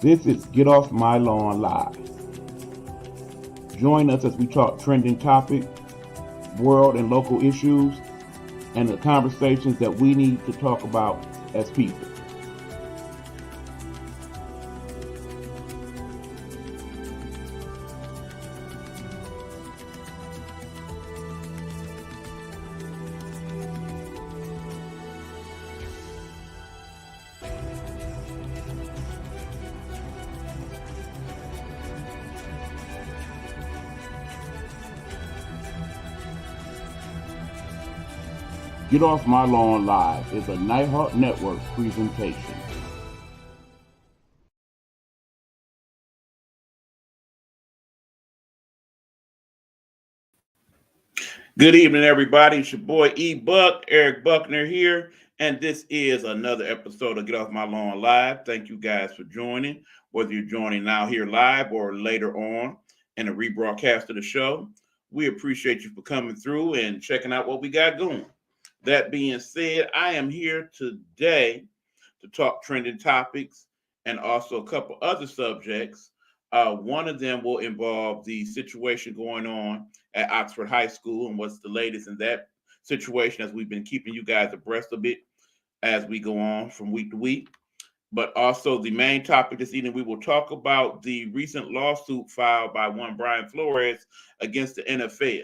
This is Get Off My Lawn Live. Join us as we talk trending topics, world and local issues, and the conversations that we need to talk about as people. Get Off My Lawn Live is a Nighthawk Network presentation. Good evening, everybody. It's your boy E-Buck, Eric Buckner here, and this is another episode of Get Off My Lawn Live. Thank you guys for joining, whether you're joining now here live or later on in a rebroadcast of the show. We appreciate you for coming through and checking out what we got going. That being said, I am here today to talk trending topics and also a couple other subjects. One of them will involve the situation going on at Oxford High School and what's the latest in that situation, as we've been keeping you guys abreast of it as we go on from week to week. But also the main topic this evening, we will talk about the recent lawsuit filed by one Brian Flores against the NFL.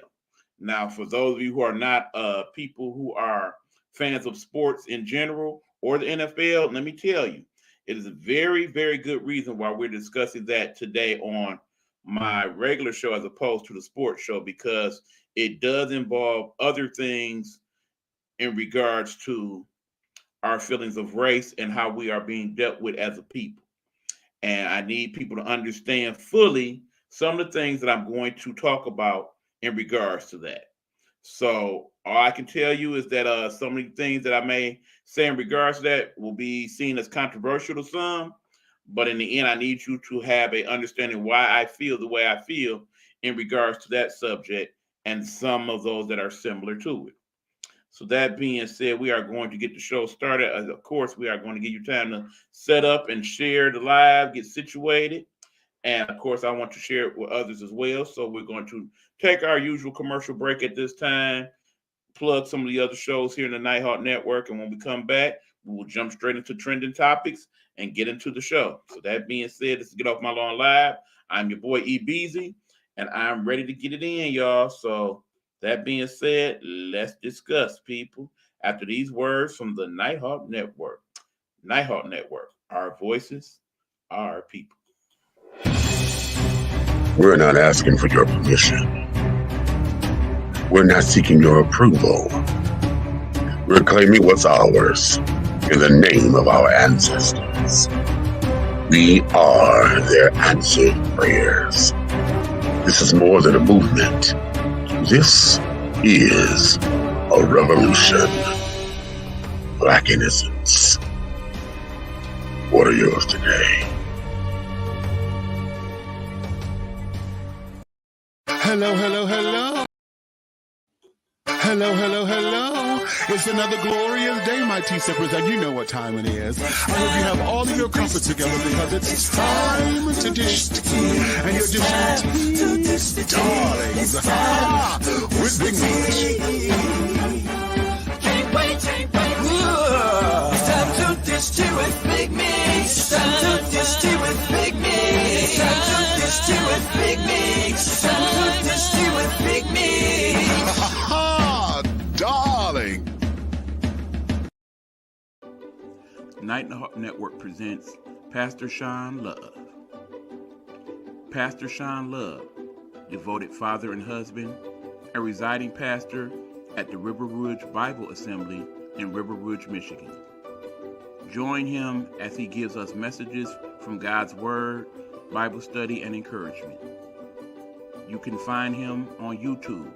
Now, for those of you who are not people who are fans of sports in general or the NFL, let me tell you, it is a very, very good reason why we're discussing that today on my regular show as opposed to the sports show, because it does involve other things in regards to our feelings of race and how we are being dealt with as a people. And I need people to understand fully some of the things that I'm going to talk about in regards to that. So all I can tell you is that some of the things that I may say in regards to that will be seen as controversial to some, but in the end, I need you to have an understanding why I feel the way I feel in regards to that subject and some of those that are similar to it. So that being said, we are going to get the show started. Of course, we are going to give you time to set up and share the live, get situated. And of course, I want to share it with others as well. So we're going to take our usual commercial break at this time, plug some of the other shows here in the Nighthawk Network. And when we come back, we will jump straight into trending topics and get into the show. So that being said, this is Get Off My Lawn Live. I'm your boy E Beasy, and I'm ready to get it in, y'all. So that being said, let's discuss, people, after these words from the Nighthawk Network. Nighthawk Network, our voices, our people. We're not asking for your permission. We're not seeking your approval. We're claiming what's ours in the name of our ancestors. We are their answered prayers. This is more than a movement. This is a revolution. Black innocence. What are yours today? Hello, hello, hello. Hello, hello, hello. It's another glorious day, my tea-sippers, and you know what time it is. I hope you have all of your comforts together because it's time to dish tea. And you're dishing tea, darlings, with Big Meat. Can't wait. It's time to dish tea with Big Meat. It's time to dish tea with Big Meat. It's time to dish tea with Big Meat. It's time to dish tea with Big Meat. Darling. Nighthawk Network presents Pastor Sean Love. Pastor Sean Love, devoted father and husband, a residing pastor at the River Rouge Bible Assembly in River Rouge, Michigan. Join him as he gives us messages from God's Word, Bible study, and encouragement. You can find him on YouTube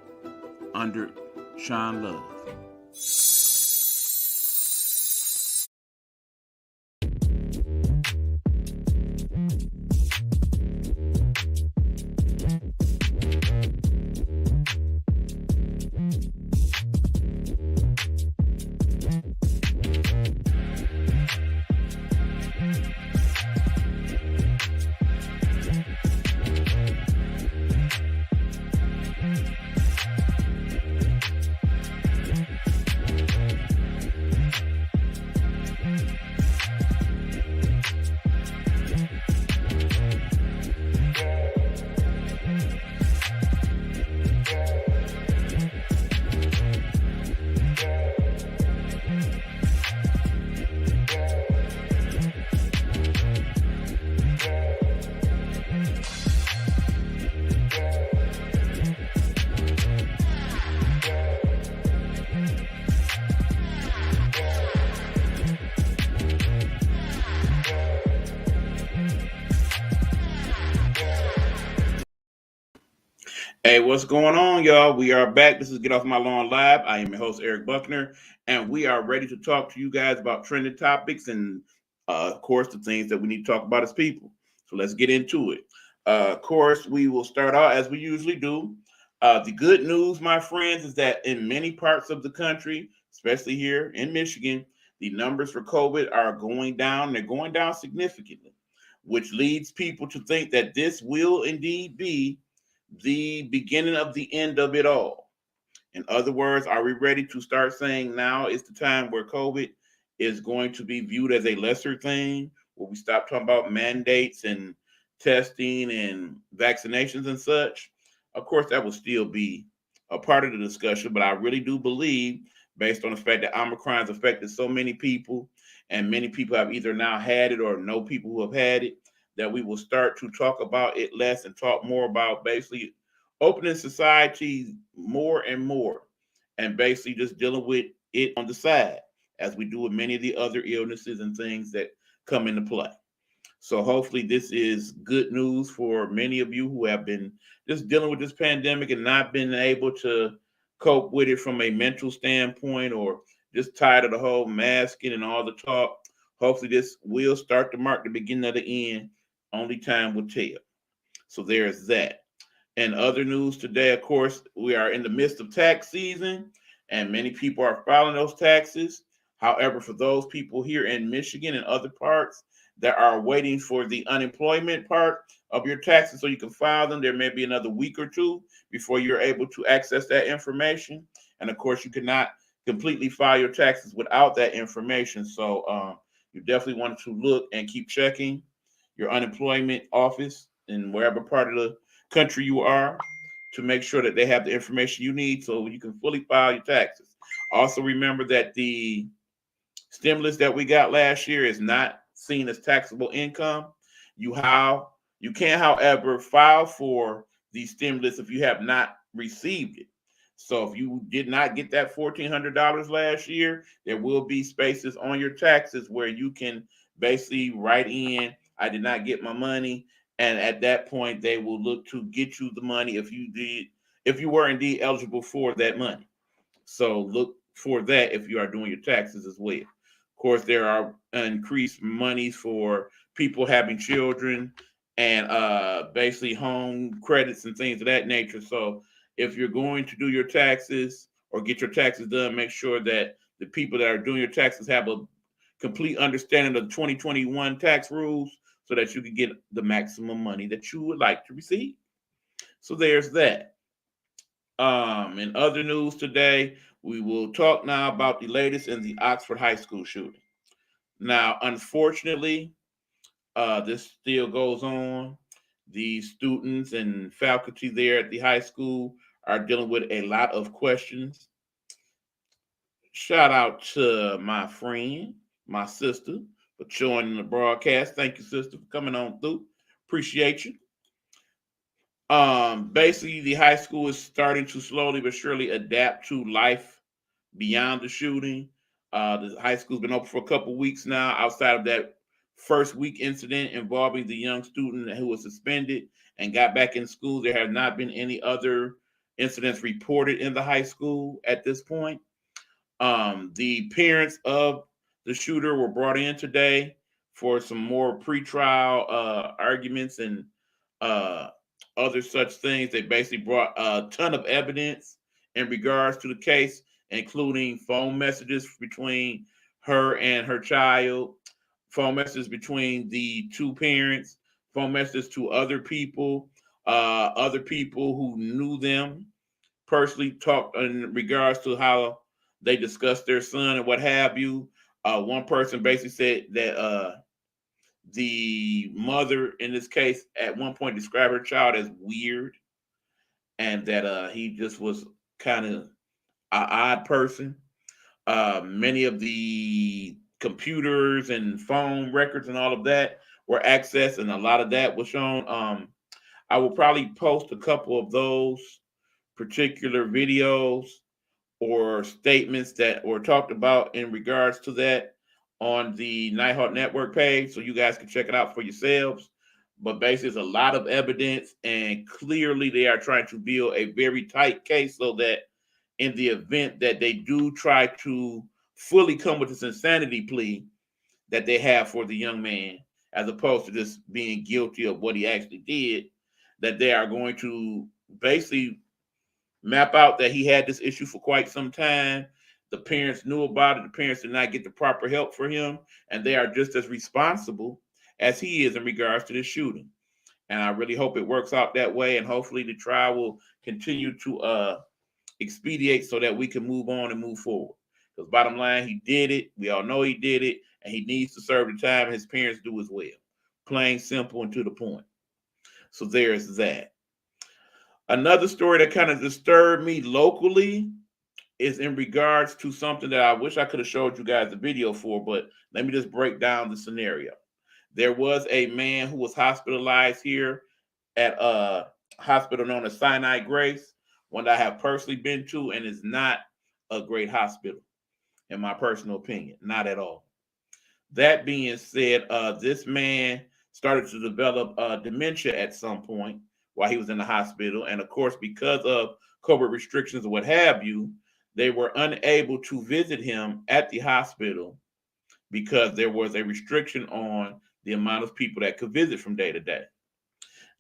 under Sean Love. Hey, what's going on, y'all? We are back. This is Get Off My Lawn Live. I am your host, Eric Buckner, and we are ready to talk to you guys about trending topics and, of course, the things that we need to talk about as people. So let's get into it. Of course, we will start out as we usually do. The good news, my friends, is that in many parts of the country, especially here in Michigan, the numbers for COVID are going down. They're going down significantly, which leads people to think that this will indeed be the beginning of the end of it all. In other words, are we ready to start saying now is the time where COVID is going to be viewed as a lesser thing, where we stop talking about mandates and testing and vaccinations and such? Of course, that will still be a part of the discussion, but I really do believe, based on the fact that Omicron has affected so many people, and many people have either now had it or know people who have had it, that we will start to talk about it less and talk more about basically opening society more and more, and basically just dealing with it on the side, as we do with many of the other illnesses and things that come into play. So hopefully this is good news for many of you who have been just dealing with this pandemic and not been able to cope with it from a mental standpoint, or just tired of the whole masking and all the talk. Hopefully this will start to mark the beginning of the end. Only time will tell. So there's that. And other news today, of course, we are in the midst of tax season, and many people are filing those taxes. However, for those people here in Michigan and other parts that are waiting for the unemployment part of your taxes so you can file them, there may be another week or two before you're able to access that information. And of course, you cannot completely file your taxes without that information. So you definitely want to look and keep checking your unemployment office in wherever part of the country you are, to make sure that they have the information you need so you can fully file your taxes. Also, remember that the stimulus that we got last year is not seen as taxable income. You can, however, file for the stimulus if you have not received it. So if you did not get that $1,400 last year, there will be spaces on your taxes where you can basically write in, I did not get my money. And at that point, they will look to get you the money if you were indeed eligible for that money. So look for that if you are doing your taxes as well. Of course, there are increased monies for people having children and basically home credits and things of that nature. So if you're going to do your taxes or get your taxes done, make sure that the people that are doing your taxes have a complete understanding of the 2021 tax rules so that you can get the maximum money that you would like to receive. So there's that. In other news today, we will talk now about the latest in the Oxford High School shooting. Now, unfortunately, this still goes on. The students and faculty there at the high school are dealing with a lot of questions. Shout out to my friend, my sister, for joining the broadcast. Thank you, sister, for coming on through. Appreciate you. Basically, the high school is starting to slowly but surely adapt to life beyond the shooting. The high school's been open for a couple weeks now. Outside of that first week incident involving the young student who was suspended and got back in school, there have not been any other incidents reported in the high school at this point. The parents of the shooter were brought in today for some more pretrial arguments and uh, other such things. They basically brought a ton of evidence in regards to the case, including phone messages between her and her child, phone messages between the two parents, phone messages to other people who knew them personally, talked in regards to how they discussed their son and what have you. One person basically said that the mother in this case at one point described her child as weird, and that he just was kind of an odd person. Many of the computers and phone records and all of that were accessed, and a lot of that was shown. I will probably post a couple of those particular videos or statements that were talked about in regards to that on the Nighthawk Network page, so you guys can check it out for yourselves. but basically, there's a lot of evidence, and clearly, they are trying to build a very tight case so that in the event that they do try to fully come with this insanity plea that they have for the young man, as opposed to just being guilty of what he actually did, that they are going to basically map out that he had this issue for quite some time. The parents knew about it. The parents did not get the proper help for him, and they are just as responsible as he is in regards to this shooting. And I really hope it works out that way, and hopefully the trial will continue to expedite so that we can move on and move forward. Because bottom line, he did it. We all know he did it, and he needs to serve the time. His parents do as well. Plain, simple, and to the point. So there's that. Another story that kind of disturbed me locally is in regards to something that I wish I could have showed you guys the video for, but let me just break down the scenario. There was a man who was hospitalized here at a hospital known as Sinai Grace, one that I have personally been to, and is not a great hospital, in my personal opinion. Not at all. That being said, this man started to develop dementia at some point while he was in the hospital. And of course, because of COVID restrictions or what have you, they were unable to visit him at the hospital because there was a restriction on the amount of people that could visit from day to day.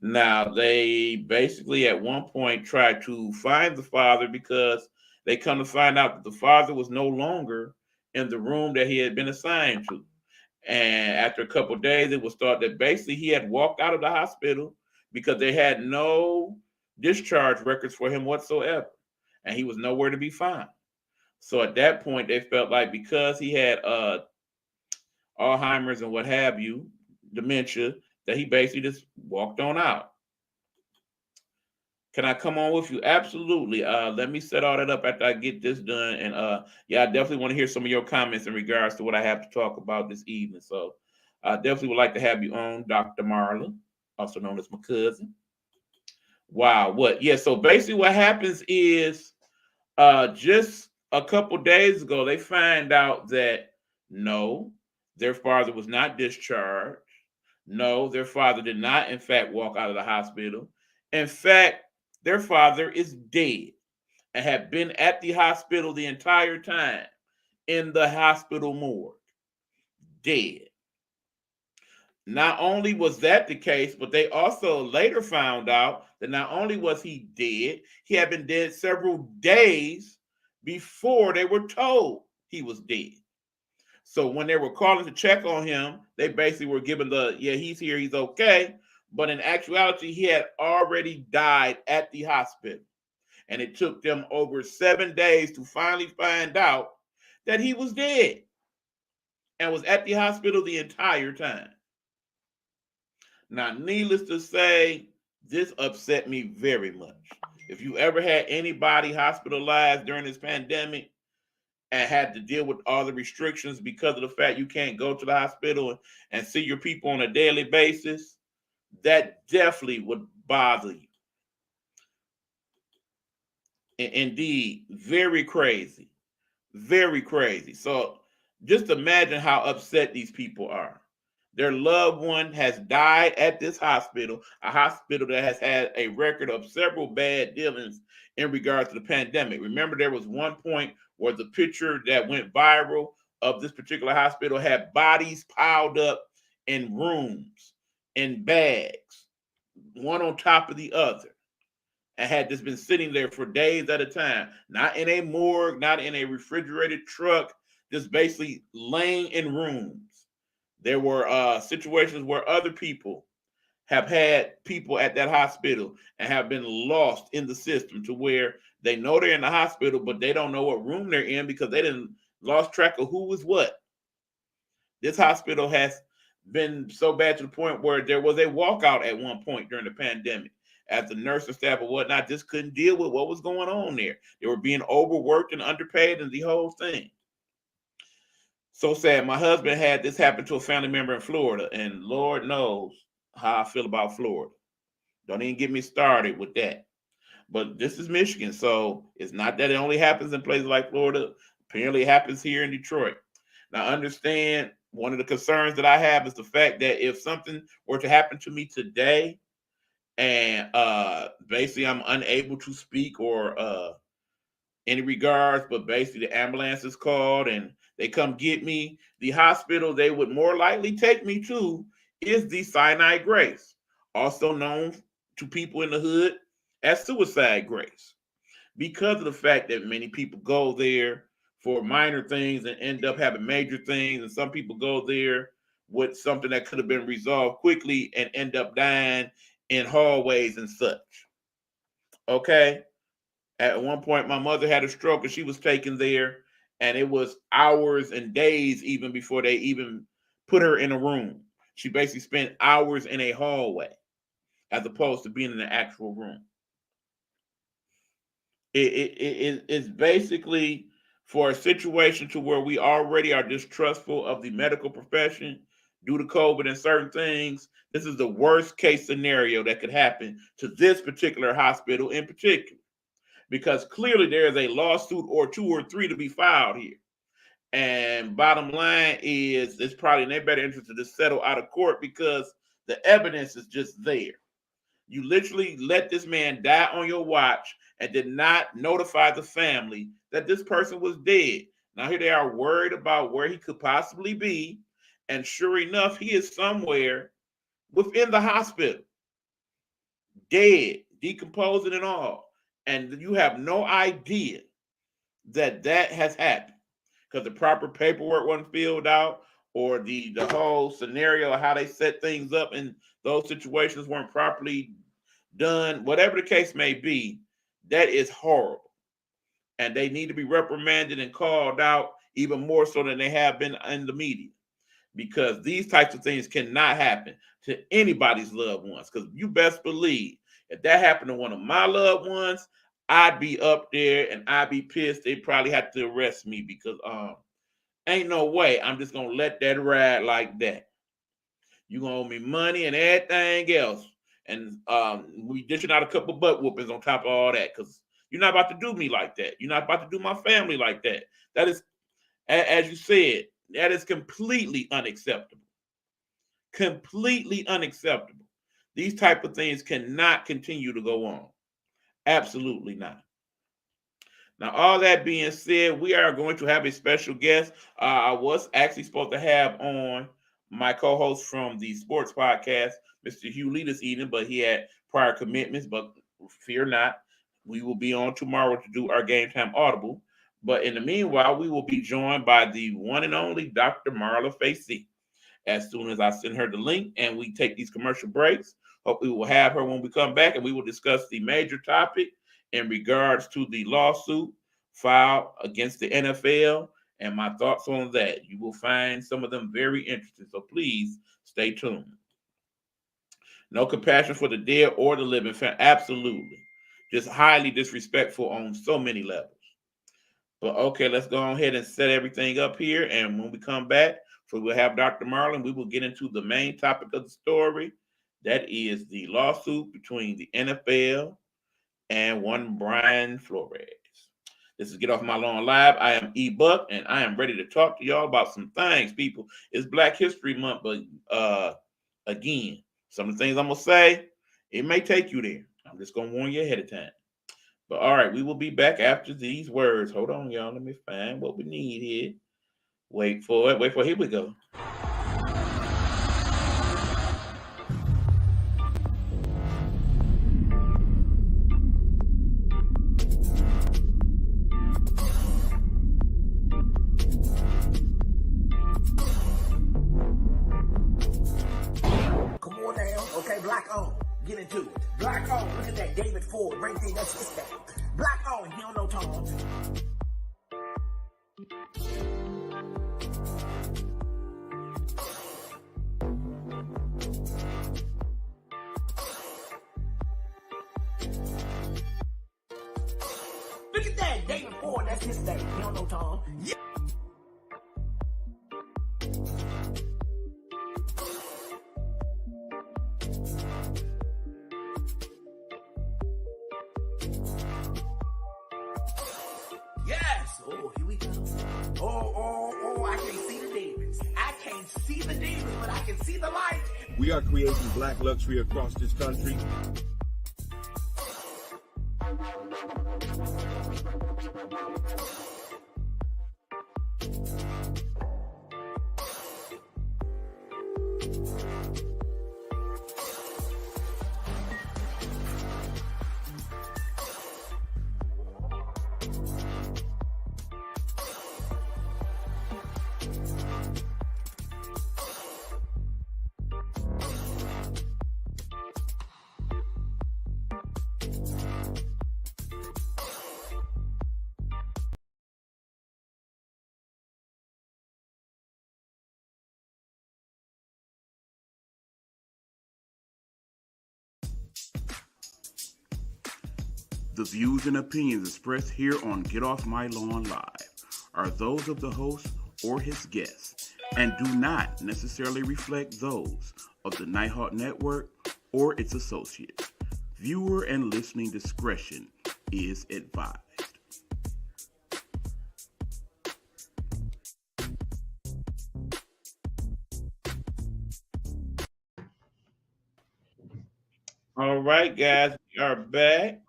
Now, they basically at one point tried to find the father because they come to find out that the father was no longer in the room that he had been assigned to. And after a couple of days, it was thought that basically he had walked out of the hospital because they had no discharge records for him whatsoever. And he was nowhere to be found. So at that point, they felt like because he had Alzheimer's and what have you, dementia, that he basically just walked on out. Can I come on with you? Absolutely. Let me set all that up after I get this done. And yeah, I definitely want to hear some of your comments in regards to what I have to talk about this evening. So I definitely would like to have you on, Dr. Marlon, also known as my cousin. Wow, what? Yeah, so basically what happens is just a couple days ago, they find out that no, their father was not discharged. No, their father did not, in fact, walk out of the hospital. In fact, their father is dead and had been at the hospital the entire time in the hospital morgue. Dead. Not only was that the case, but they also later found out that not only was he dead, he had been dead several days before they were told he was dead. So when they were calling to check on him, they basically were given the, yeah, he's here, he's okay. But in actuality, he had already died at the hospital. And it took them over 7 days to finally find out that he was dead and was at the hospital the entire time. Now, needless to say, this upset me very much. If you ever had anybody hospitalized during this pandemic and had to deal with all the restrictions because of the fact you can't go to the hospital and see your people on a daily basis, that definitely would bother you. Indeed, very crazy. Very crazy. So just imagine how upset these people are. Their loved one has died at this hospital, a hospital that has had a record of several bad dealings in regards to the pandemic. Remember, there was one point where the picture that went viral of this particular hospital had bodies piled up in rooms, in bags, one on top of the other, and had just been sitting there for days at a time, not in a morgue, not in a refrigerated truck, just basically laying in rooms. There were situations where other people have had people at that hospital and have been lost in the system to where they know they're in the hospital, but they don't know what room they're in because they didn't lost track of who was what. This hospital has been so bad to the point where there was a walkout at one point during the pandemic, as the nursing staff or whatnot just couldn't deal with what was going on there. They were being overworked and underpaid and the whole thing. So sad. My husband had this happen to a family member in Florida, and Lord knows how I feel about Florida. Don't even get me started with that. But this is Michigan, so it's not that it only happens in places like Florida. Apparently, it happens here in Detroit. Now, understand one of the concerns that I have is the fact that if something were to happen to me today, and basically I'm unable to speak or any regards, but basically the ambulance is called and they come get me, the hospital they would more likely take me to is the Sinai Grace, also known to people in the hood as Suicide Grace, because of the fact that many people go there for minor things and end up having major things, and some people go there with something that could have been resolved quickly and end up dying in hallways and such. Okay. At one point, my mother had a stroke and she was taken there, and it was hours and days even before they even put her in a room. She basically spent hours in a hallway as opposed to being in the actual room. It's basically for a situation to where we already are distrustful of the medical profession due to COVID and certain things. This is the worst case scenario that could happen to this particular hospital in particular, because clearly there is a lawsuit or two or three to be filed here. And bottom line is, it's probably in their better interest to just settle out of court because the evidence is just there. You literally let this man die on your watch and did not notify the family that this person was dead. Now here they are worried about where he could possibly be. And sure enough, he is somewhere within the hospital, dead, decomposing and all. And you have no idea that that has happened because the proper paperwork wasn't filled out, or the whole scenario of how they set things up in those situations weren't properly done. Whatever the case may be, that is horrible. And they need to be reprimanded and called out even more so than they have been in the media, because these types of things cannot happen to anybody's loved ones. Because you best believe if that happened to one of my loved ones, I'd be up there and I'd be pissed. They'd probably have to arrest me because ain't no way I'm just gonna let that ride like that. You gonna owe me money and everything else. And we dishing out a couple butt whoopings on top of all that, because you're not about to do me like that. You're not about to do my family like that. That is, as you said, that is completely unacceptable. Completely unacceptable. These type of things cannot continue to go on. Absolutely not. Now, all that being said, we are going to have a special guest. I was actually supposed to have on my co-host from the sports podcast, Mr. Hugh Lee, this evening, but he had prior commitments. But fear not, we will be on tomorrow to do our Game Time Audible. But in the meanwhile, we will be joined by the one and only Dr. Marla Facey. As soon as I send her the link and we take these commercial breaks, hopefully we will have her when we come back, and we will discuss the major topic in regards to the lawsuit filed against the NFL and my thoughts on that. You will find some of them very interesting, so please stay tuned. No compassion for the dead or the living, absolutely. Just highly disrespectful on so many levels. But okay, let's go ahead and set everything up here, and when we come back, so we'll have Dr. Marlon, we will get into the main topic of the story. That is the lawsuit between the NFL and one Brian Flores. This is Get Off My Lawn Live. I am E Buck, and I am ready to talk to y'all about some things, people. It's Black History Month, but again, some of the things I'm gonna say, it may take you there. I'm just gonna warn you ahead of time. But all right, we will be back after these words. Hold on, y'all. Let me find what we need here. Wait for it. Here we go. Get into it. Black on, look at that David Ford right there, that's his thing. Black on, he don't know Tom. Look at that David Ford, that's his thing. He don't know Tom. Yeah. Yes. Oh, here we go. Oh, I can't see the Davis. I can't see the light. We are creating black luxury across this country. The views and opinions expressed here on Get Off My Lawn Live are those of the host or his guests and do not necessarily reflect those of the Nighthawk Network or its associates. Viewer and listening discretion is advised. All right, guys, we are back.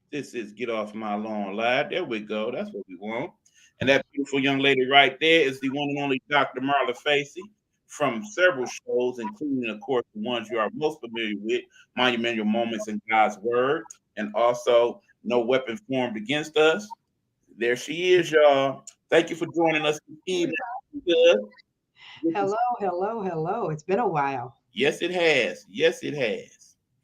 This is Get Off My Lawn Live. There we go. That's what we want. And that beautiful young lady right there is the one and only Dr. Marla Facey from several shows, including, of course, the ones you are most familiar with, Monumental Moments in God's Word, and also No Weapon Formed Against Us. There she is, y'all. Thank you for joining us this evening. Hello, hello, hello. It's been a while. Yes, it has. Yes, it has.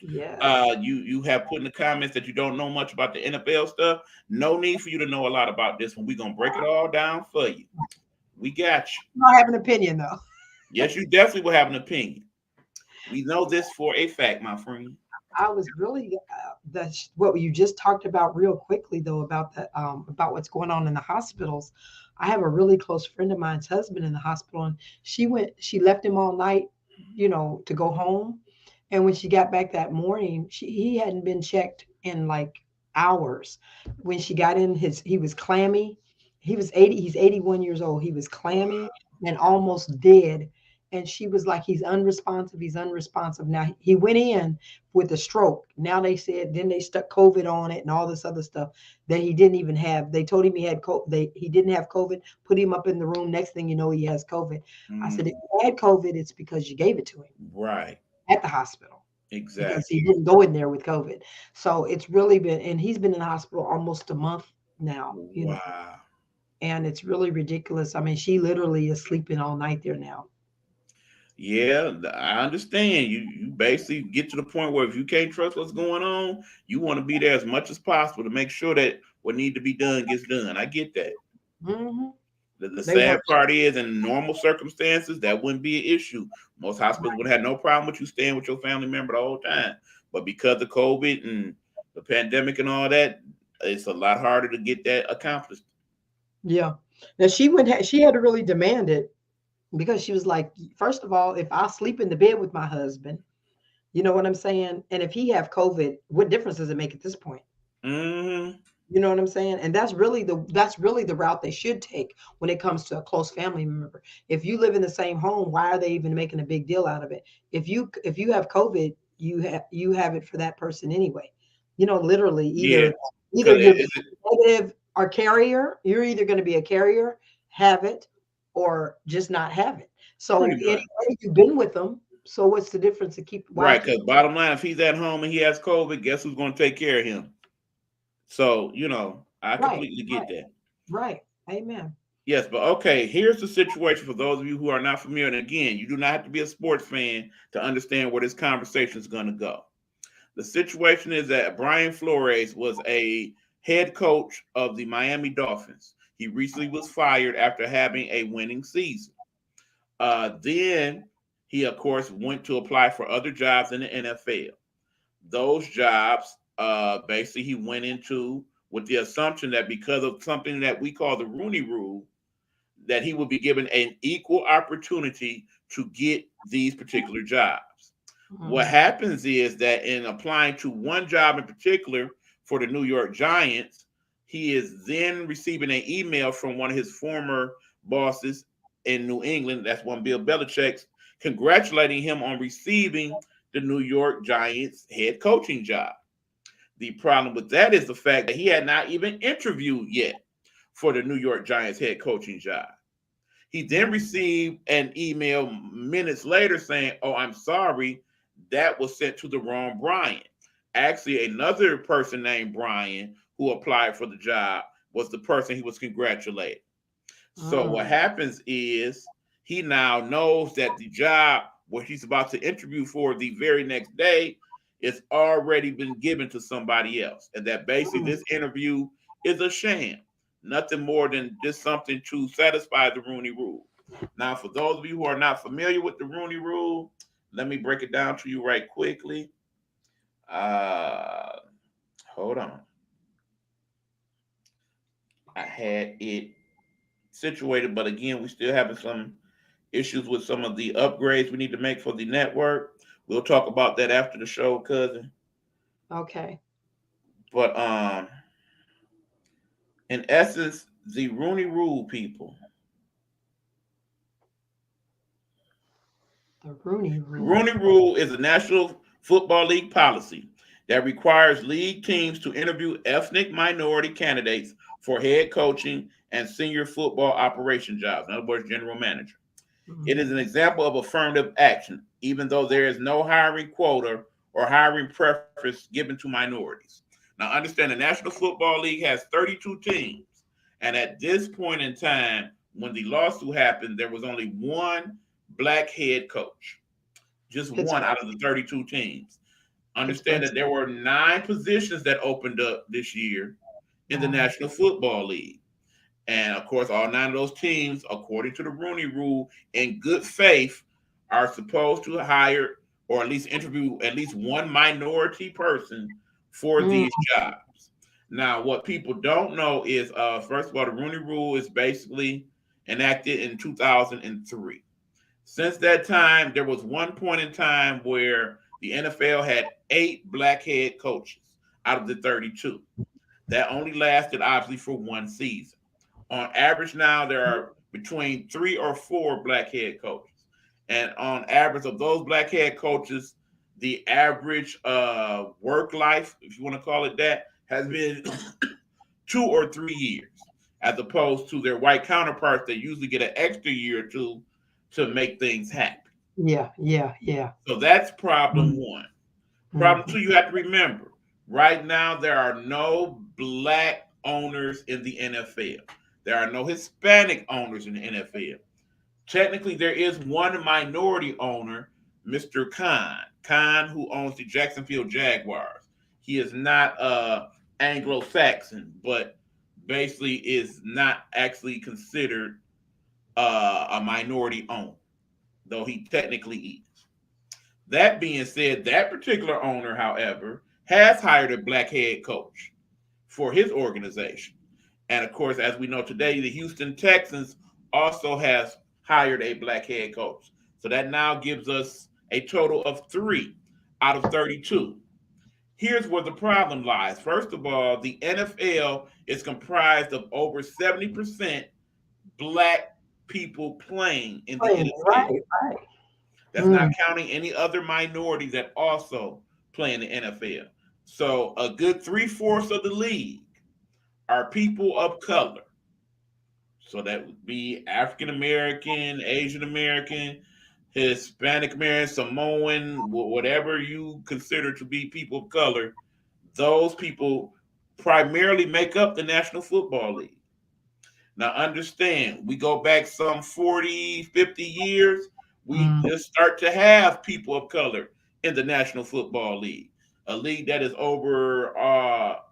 Yes. You have put in the comments that you don't know much about the NFL stuff. No need for you to know a lot about this one. We're gonna break it all down for you. We got you. I have an opinion though. Yes, you definitely will have an opinion. We know this for a fact, my friend. I was really what you just talked about real quickly though about what's going on in the hospitals. I have a really close friend of mine's husband in the hospital, and she left him all night, to go home. And when she got back that morning, he hadn't been checked in like hours. When she got in, he was clammy. He was 80, he's 81 years old. He was clammy and almost dead. And she was like, he's unresponsive. He's unresponsive. Now he went in with a stroke. Now they said, then they stuck COVID on it and all this other stuff that he didn't even have. They told him he had COVID. He didn't have COVID, put him up in the room. Next thing you know, he has COVID. I said, if you had COVID, it's because you gave it to him. Right. At the hospital. Exactly. Because he didn't go in there with COVID. So it's really been, and he's been in the hospital almost a month now. Wow. And it's really ridiculous. I mean, she literally is sleeping all night there now. Yeah, I understand. You basically get to the point where if you can't trust what's going on, you want to be there as much as possible to make sure that what needs to be done gets done. I get that. Mm-hmm. The sad part is, in normal circumstances, that wouldn't be an issue. Most hospitals would have no problem with you staying with your family member the whole time. But because of COVID and the pandemic and all that, it's a lot harder to get that accomplished. Yeah. Now she had to really demand it, because she was like, first of all, if I sleep in the bed with my husband, you know what I'm saying? And if he have COVID, what difference does it make at this point? Mm-hmm. You know what I'm saying? And that's really the route they should take when it comes to a close family member. If you live in the same home, why are they even making a big deal out of it? If you have COVID, you have it for that person anyway. Literally either you're negative or carrier. You're either going to be a carrier, have it, or just not have it. So anyway, you've been with them. So what's the difference to keep? Right, because bottom line, if he's at home and he has COVID, guess who's going to take care of him? So, I completely get that. Right. Amen. Yes, but okay, here's the situation for those of you who are not familiar. And again, you do not have to be a sports fan to understand where this conversation is going to go. The situation is that Brian Flores was a head coach of the Miami Dolphins. He recently was fired after having a winning season. Then he, of course, went to apply for other jobs in the NFL. Those jobs, basically, he went into with the assumption that because of something that we call the Rooney Rule, that he would be given an equal opportunity to get these particular jobs. Mm-hmm. What happens is that in applying to one job in particular for the New York Giants, he is then receiving an email from one of his former bosses in New England. That's one Bill Belichick's congratulating him on receiving the New York Giants head coaching job. The problem with that is the fact that he had not even interviewed yet for the New York Giants head coaching job. He then received an email minutes later saying, "Oh, I'm sorry, that was sent to the wrong Brian." Actually, another person named Brian who applied for the job was the person he was congratulating. So what Mm. happens is he now knows that the job what he's about to interview for the very next day is already been given to somebody else, and that basically Mm. this interview is a sham, nothing more than just something to satisfy the Rooney Rule. Now, for those of you who are not familiar with the Rooney Rule, let me break it down to you right quickly. Uh, Hold on, I had it situated, but again, we still having some issues with some of the upgrades we need to make for the network. We'll talk about that after the show, cousin. Okay. But in essence, the Rooney Rule, people. The Rooney The Rule. Rooney Rule is a National Football League policy that requires league teams to interview ethnic minority candidates for head coaching and senior football operation jobs. In other words, general manager. It Mm. is an example of affirmative action, even though there is no hiring quota or hiring preference given to minorities. Now, understand the National Football League has 32 teams. And at this point in time, when the lawsuit happened, there was only one black head coach, just one Pittsburgh. out of the 32 teams. Understand Pittsburgh. that there were 9 positions that opened up this year in the Wow. National Football League. And of course, all 9 of those teams, according to the Rooney Rule, in good faith, are supposed to hire or at least interview at least one minority person for Mm. these jobs. Now, what people don't know is, first of all, the Rooney Rule is basically enacted in 2003. Since that time, there was one point in time where the NFL had 8 black head coaches out of the 32. That only lasted, obviously, for one season. On average, now there are between 3 or 4 black head coaches, and on average of those black head coaches, the average work life, if you want to call it that, has been 2 or 3 years, as opposed to their white counterparts that usually get an extra year or two to make things happen. Yeah. Yeah. Yeah. So that's problem Mm. one. Problem Mhm. two, you have to remember right now there are no black owners in the NFL. There are no Hispanic owners in the NFL. Technically, there is one minority owner, Mr. Khan. Khan, who owns the Jacksonville Jaguars. He is not Anglo-Saxon, but basically is not actually considered a minority owner, though he technically is. That being said, that particular owner, however, has hired a black head coach for his organization. And of course, as we know today, the Houston Texans also has hired a black head coach. So that now gives us a total of 3 out of 32. Here's where the problem lies. First of all, the NFL is comprised of over 70% black people playing in the Playing. NFL. Right. Right. That's not Mm. counting any other minorities that also play in the NFL. So a good 3/4 of the league are people of color. So that would be African American, Asian American, Hispanic American, Samoan, whatever you consider to be people of color. Those people primarily make up the National Football League. Now, understand, we go back some 40, 50 years, we Mm. just start to have people of color in the National Football League, a league that is over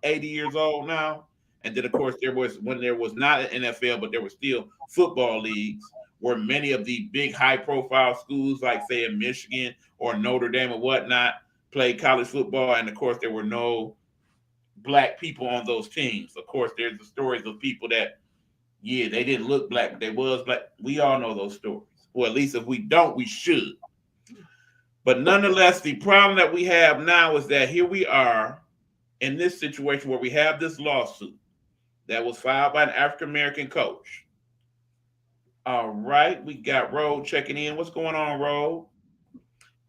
80 years old now. And then, of course, there was when there was not an NFL, but there were still football leagues where many of the big high profile schools, like, say, in Michigan or Notre Dame or whatnot, played college football. And, of course, there were no black people on those teams. Of course, there's the stories of people that yeah, they didn't look black, but they was black. We all know those stories. Or at least if we don't, we should. But nonetheless, the problem that we have now is that here we are in this situation where we have this lawsuit that was filed by an African American coach. All right, we got Road checking in. What's going on, Road?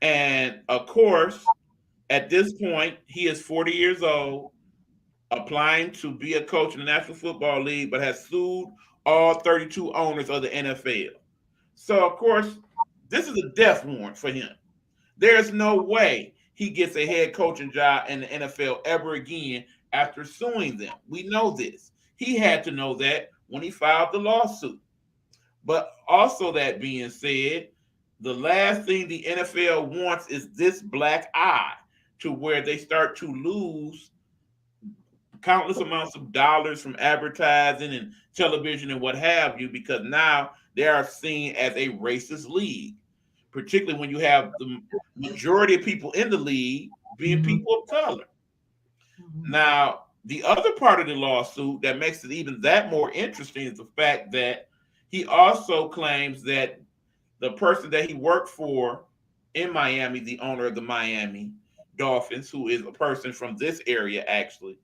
And of course, at this point, he is 40 years old, applying to be a coach in the National Football League, but has sued all 32 owners of the NFL. So, of course, this is a death warrant for him. There's no way he gets a head coaching job in the NFL ever again after suing them. We know this. He had to know that when he filed the lawsuit. But also, that being said, the last thing the NFL wants is this black eye to where they start to lose countless amounts of dollars from advertising and television and what have you, because now they are seen as a racist league, particularly when you have the majority of people in the league being Mhm. people of color. Mhm. Now, the other part of the lawsuit that makes it even that more interesting is the fact that he also claims that the person that he worked for in Miami, the owner of the Miami Dolphins, who is a person from this area actually,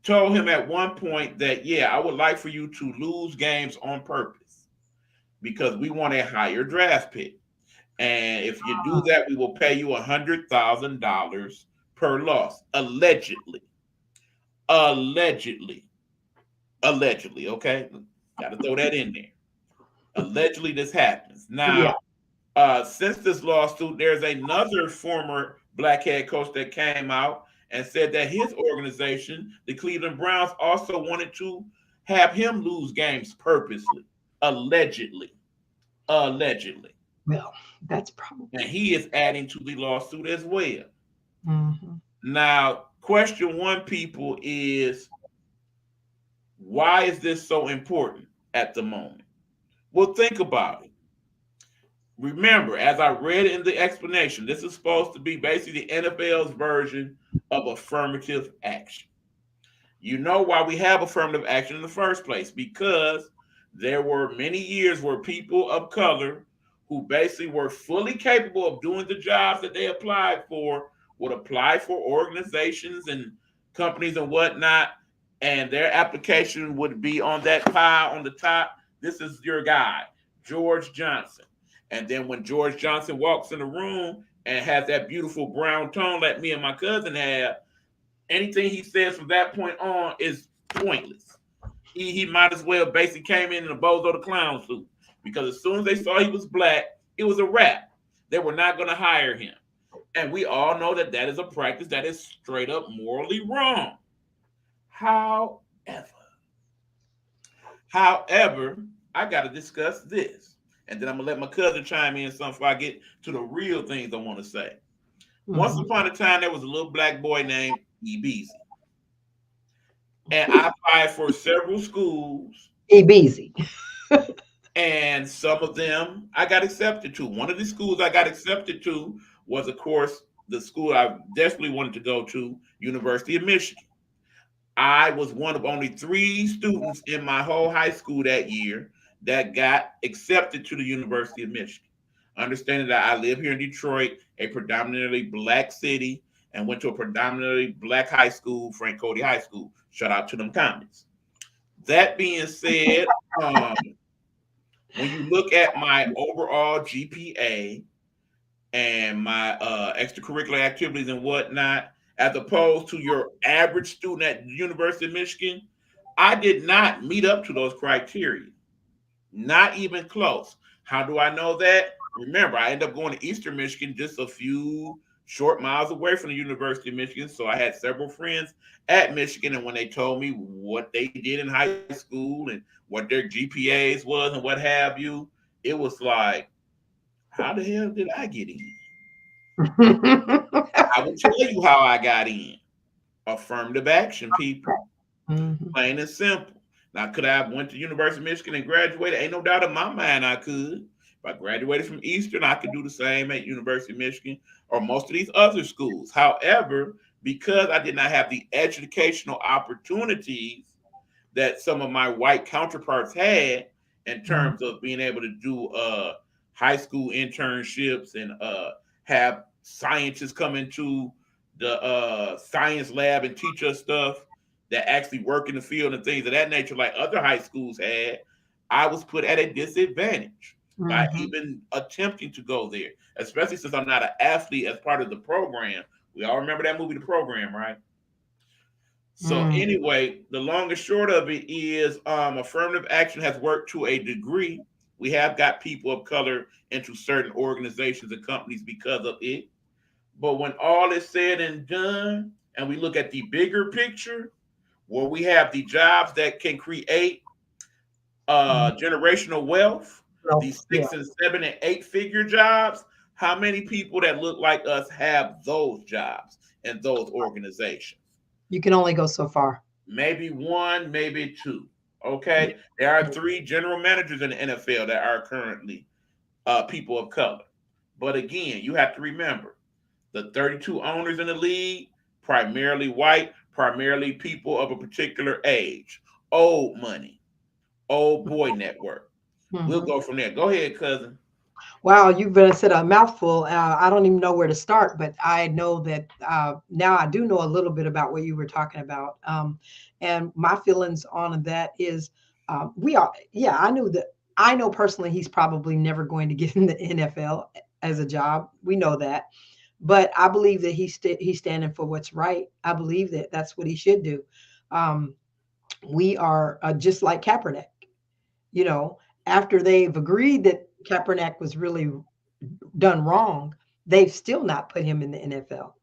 told him at one point that, yeah, I would like for you to lose games on purpose because we want a higher draft pick. And if you do that, we will pay you $100,000 per loss. Allegedly. Allegedly. Allegedly. Okay. Got to throw that in there. Allegedly, this happens. Yeah. Now, since this lawsuit, there's another former black head coach that came out and said that his organization, the Cleveland Browns, also wanted to have him lose games purposely, allegedly, allegedly. Well, that's probably. And he is adding to the lawsuit as well. Mhm. Now, question one, people, is why is this so important at the moment? Well, think about it. Remember, as I read in the explanation, this is supposed to be basically the NFL's version of affirmative action. You know why we have affirmative action in the first place? Because there were many years where people of color who basically were fully capable of doing the jobs that they applied for would apply for organizations and companies and whatnot, and their application would be on that pile on the top. This is your guy, George Johnson. And then when George Johnson walks in the room and has that beautiful brown tone like me and my cousin have, anything he says from that point on is pointless. He might as well basically came in a Bozo the Clown suit, because as soon as they saw he was black, it was a wrap. They were not going to hire him. And we all know that that is a practice that is straight up morally wrong. However, however, I got to discuss this. And then I'm going to let my cousin chime in some before I get to the real things I want to say. Once Mhm. upon a time, there was a little black boy named E. And I applied for several schools, Easy. and some of them I got accepted to. One of the schools I got accepted to was, of course, the school I desperately wanted to go to, University of Michigan. I was one of only three students in my whole high school that year that got accepted to the University of Michigan. Understanding that I live here in Detroit, a predominantly black city, and went to a predominantly black high school, Frank Cody High School. Shout out to them comments. That being said, um, when you look at my overall GPA and my extracurricular activities and whatnot, as opposed to your average student at the University of Michigan, I did not meet up to those criteria. Not even close. How do I know that? Remember, I ended up going to Eastern Michigan, just a few short miles away from the University of Michigan. So I had several friends at Michigan. And when they told me what they did in high school and what their GPAs was and what have you, it was like, how the hell did I get in? I will tell you how I got in. Affirmative action, people. Mhm. Plain and simple. Now, could I have went to University of Michigan and graduated? Ain't no doubt in my mind I could. If I graduated from Eastern, I could do the same at University of Michigan or most of these other schools. However, because I did not have the educational opportunities that some of my white counterparts had in Mhm. terms of being able to do high school internships and have scientists come into the science lab and teach us stuff that actually work in the field and things of that nature, like other high schools had. I was put at a disadvantage by Hmm. even attempting to go there, especially since I'm not an athlete as part of the program. We all remember that movie, The Program, right? So Mm. anyway, the long and short of it is affirmative action has worked to a degree. We have got people of color into certain organizations and companies because of it. But when all is said and done, and we look at the bigger picture, where we have the jobs that can create Mhm. generational wealth, Well, these yeah, 6 and 7 and 8 figure jobs, how many people that look like us have those jobs and those organizations? you can only go so far. Maybe one, maybe two. Yeah. Okay, there are 3 general managers in the NFL that are currently people of color. But again, you have to remember the 32 owners in the league, primarily white, primarily people of a particular age, old money, old boy network. We'll Mhm. go from there. Go ahead, cousin. Wow, you've been said a mouthful. I don't even know where to start, but I know that now I do know a little bit about what you were talking about. And my feelings on that is we are, yeah, I knew that. I know personally he's probably never going to get in the NFL as a job. We know that. But I believe that he's standing for what's right. I believe that that's what he should do. Um, we are just like Kaepernick, you know, after they've agreed that Kaepernick was really done wrong, they've still not put him in the NFL.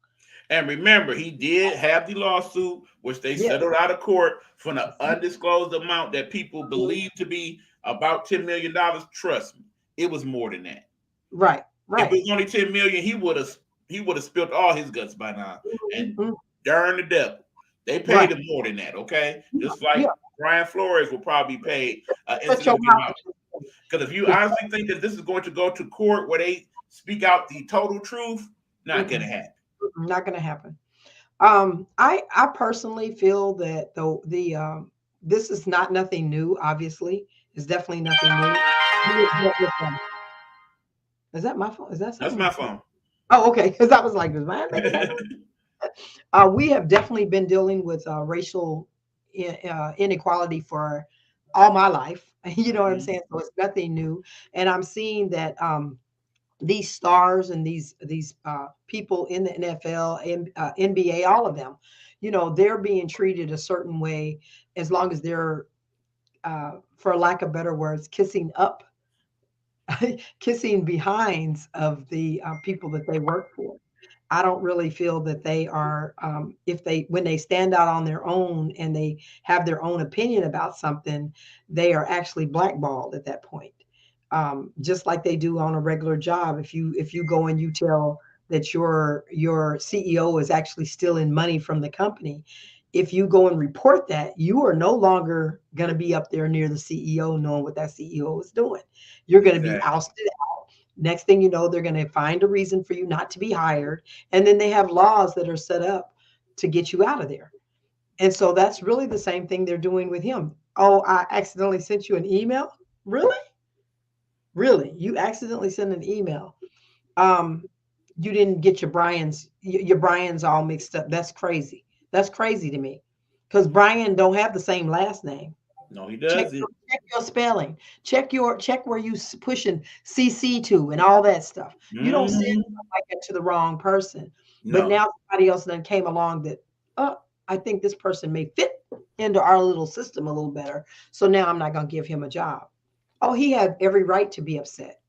And remember, he did have the lawsuit, which they Yeah. settled out of court for an undisclosed amount that people believe to be about $10 million. Trust me, it was more than that. Right. If it Right. was only 10 million, he would have spilled all his guts by now. And Mhm. darn the devil, they paid Right. him more than that. Okay, Yeah. just Yeah. like Brian Flores will probably be paid an Shut your incident mouth. amount. Because if you Because honestly think that this is going to go to court where they speak out the total truth, not gonna happen. not going to happen. I personally feel that the this is not nothing new. Obviously, it's definitely nothing new. We have dealt with, is that my phone? Is that That's something? my phone. Oh, okay. Because I was like, is mine making that noise? We have definitely been dealing with racial inequality for all my life. You know what I'm Mhm. saying? So it's nothing new, and I'm seeing that these stars and these people in the NFL and NBA, all of them, you know, they're being treated a certain way as long as they're, for lack of better words, kissing up, kissing behinds of the people that they work for. I don't really feel that they are, if they, when they stand out on their own and they have their own opinion about something, they are actually blackballed at that point. Just like they do on a regular job. If you go and you tell that your CEO is actually stealing money from the company, if you go and report that, you are no longer going to be up there near the CEO knowing what that CEO is doing. You're going to be Exactly. ousted. Next thing you know, they're going to find a reason for you not to be hired. And then they have laws that are set up to get you out of there. And so that's really the same thing they're doing with him. Oh, I accidentally sent you an email. Really? Really? You accidentally sent an email. Um, you didn't get your Brian's all mixed up. That's crazy. That's crazy to me. Because Brian don't have the same last name. No, he Check does your, it. check your spelling. Check where you pushing CC to and all that stuff. You don't send Mhm. stuff like that to the wrong person. But No. now somebody else then came along that, I think this person may fit into our little system a little better. So now I'm not going to give him a job. Oh, he had every right to be upset.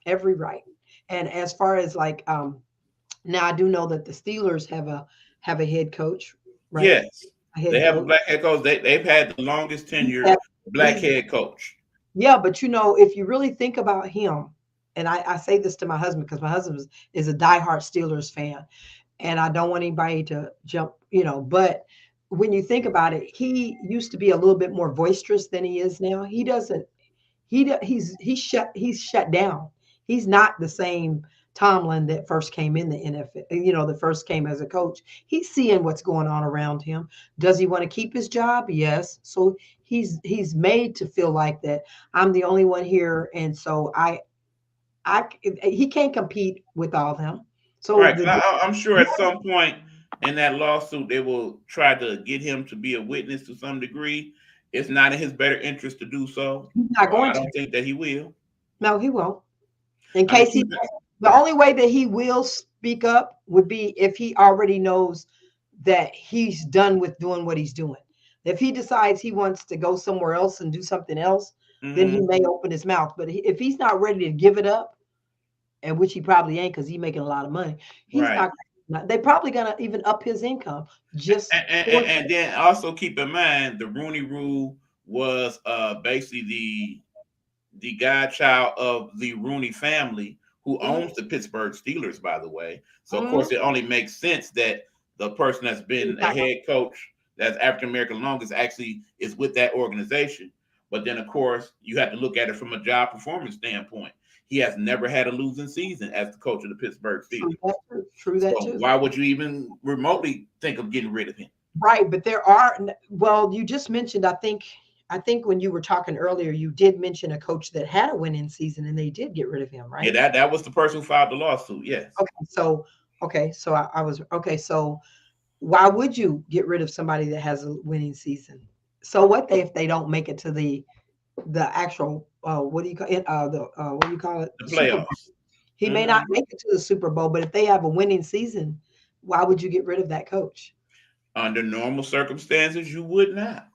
Every right. And as far as like, now I do know that the Steelers have a head coach, right? Yes, A they head have a coach. black head coach. They've had the longest He's tenured had- black he's head coach. Yeah, but you know, if you really think about him, and I say this to my husband because my husband is a diehard Steelers fan, and I don't want anybody to jump, but when you think about it, he used to be a little bit more boisterous than he is now. He doesn't, he's shut down. He's not the same Tomlin that first came in the NFL, that first came as a coach. He's seeing what's going on around him. Does he want to keep his job? Yes. So he's made to feel like that I'm the only one here, and so he can't compete with all them. So Right. 'Cause I'm sure at some point in that lawsuit they will try to get him to be a witness to some degree. it's not in his better interest to do so. He's not So I going to. don't think that he will. No, he won't. In I mean, case he, the only way that he will speak up would be if he already knows that he's done with doing what he's doing. If he decides he wants to go somewhere else and do something else, then he may open his mouth. But if he's not ready to give it up, and which he probably ain't because he's making a lot of money, he's right. not. They're probably gonna even up his income just. And then also keep in mind the Rooney Rule was basically the godchild of the Rooney family, who owns the Pittsburgh Steelers, by the way. So of course it only makes sense that the person that's been a head coach that's African American longest actually is with that organization. But then of course you have to look at it from a job performance standpoint. He has never had a losing season as the coach of the Pittsburgh Steelers. True that So too. why would you even remotely think of getting rid of him? Right, but there are. Well, you just mentioned. I think when you were talking earlier, you did mention a coach that had a winning season, and they did get rid of him, right? Yeah, that was the person who filed the lawsuit. Yes. So I was okay. So why would you get rid of somebody that has a winning season? So what if they don't make it to the actual what do you call it? What do you call it? The playoffs. He may not make it to the Super Bowl, but if they have a winning season, why would you get rid of that coach? Under normal circumstances, you would not.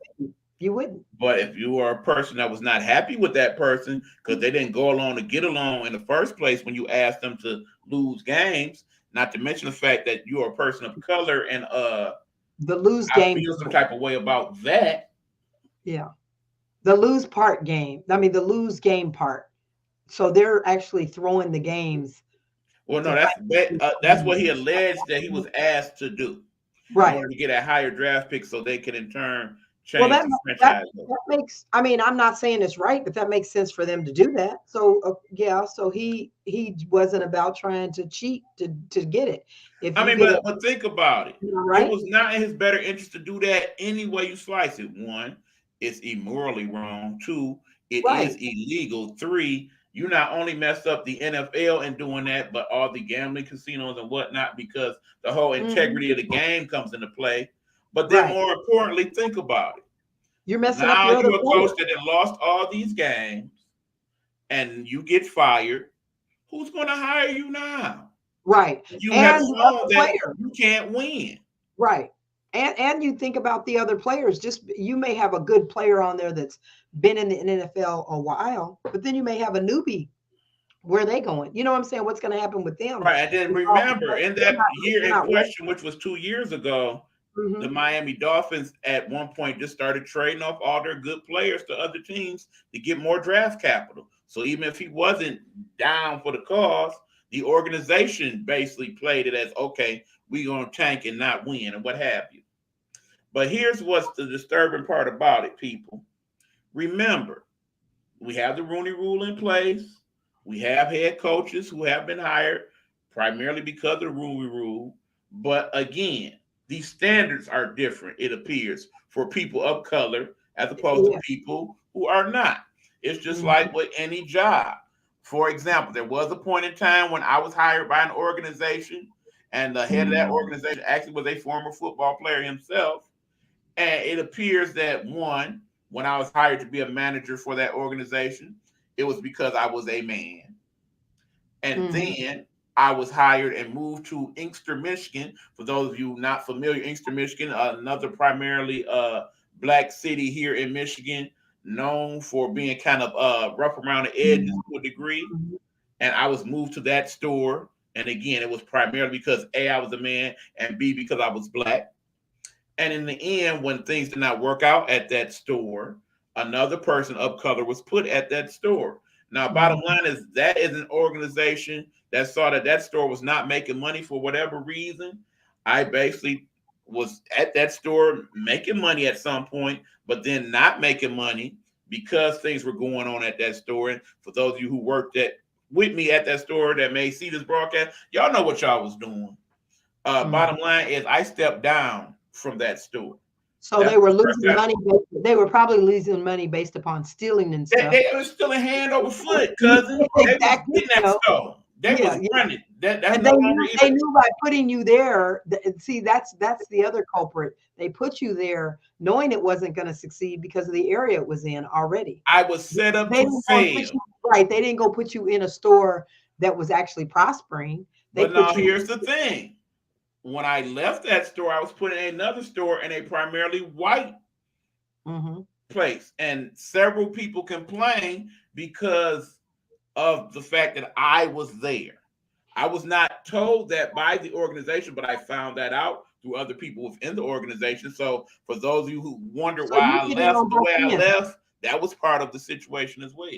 You wouldn't. But if you are a person that was not happy with that person because they didn't go along to get along in the first place when you asked them to lose games, not to mention the fact that you are a person of color and the lose I game, feel some type of way about that. Yeah. The lose part game. I mean, the lose game part. So they're actually throwing the games. Well, no, that's what he alleged that he was asked to do. Right. In order to get a higher draft pick so they can in turn change the that franchise. makes, I mean, I'm not saying it's right, but that makes sense for them to do that. So so he wasn't about trying to cheat to get it. But think about it. Right? It was not in his better interest to do that any way you slice it. One, it's immorally wrong. Two, it is illegal. Three, you not only messed up the NFL in doing that, but all the gambling casinos and whatnot, because the whole integrity of the game comes into play. But then more importantly, think about it. You're messing now up. Now you're a coach that had lost all these games and you get fired. Who's going to hire you now? Right. You have shown that you can't win. Right. And you think about the other players. Just you may have a good player on there that's been in the NFL a while, but then you may have a newbie. Where are they going? You know what I'm saying? What's going to happen with them? Right. And then remember, in that year in question, which was 2 years ago, the Miami Dolphins at one point just started trading off all their good players to other teams to get more draft capital. So even if he wasn't down for the cause, the organization basically played it as, okay, we're going to tank and not win and what have you. But here's what's the disturbing part about it, people. Remember, we have the Rooney Rule in place. We have head coaches who have been hired primarily because of the Rooney Rule. But again, these standards are different, it appears, for people of color as opposed to people who are not. It's just like with any job. For example, there was a point in time when I was hired by an organization, and the head of that organization actually was a former football player himself. And it appears that when I was hired to be a manager for that organization, it was because I was a man. And then I was hired and moved to Inkster, Michigan. For those of you not familiar, Inkster, Michigan, another primarily black city here in Michigan, known for being kind of rough around the edges to a degree. And I was moved to that store. And again, it was primarily because A, I was a man, and B, because I was black. And in the end, when things did not work out at that store, another person of color was put at that store. Now, bottom line is that is an organization that saw that store was not making money for whatever reason. I basically was at that store making money at some point, but then not making money because things were going on at that store. And for those of you who worked with me at that store that may see this broadcast, y'all know what y'all was doing. Bottom line is I stepped down from that store. So they were losing money. They were probably losing money based upon stealing and stuff. They were stealing hand over foot, cousin. They was getting that store. They Yeah, was yeah. running. That's And no longer they even. knew by putting you there. See, that's the other culprit. They put you there knowing it wasn't going to succeed because of the area it was in already. I was set up They to didn't go put fail. you right. They didn't go put you in a store that was actually prospering. They But now put you. here's the thing. When I left that store, I was put in another store in a primarily white Mhm. place. And several people complained because of the fact that I was there. I was not told that by the organization, but I found that out through other people within the organization. So for those of you who wonder So you why I get it on left the both way I ends. left, that was part of the situation as well.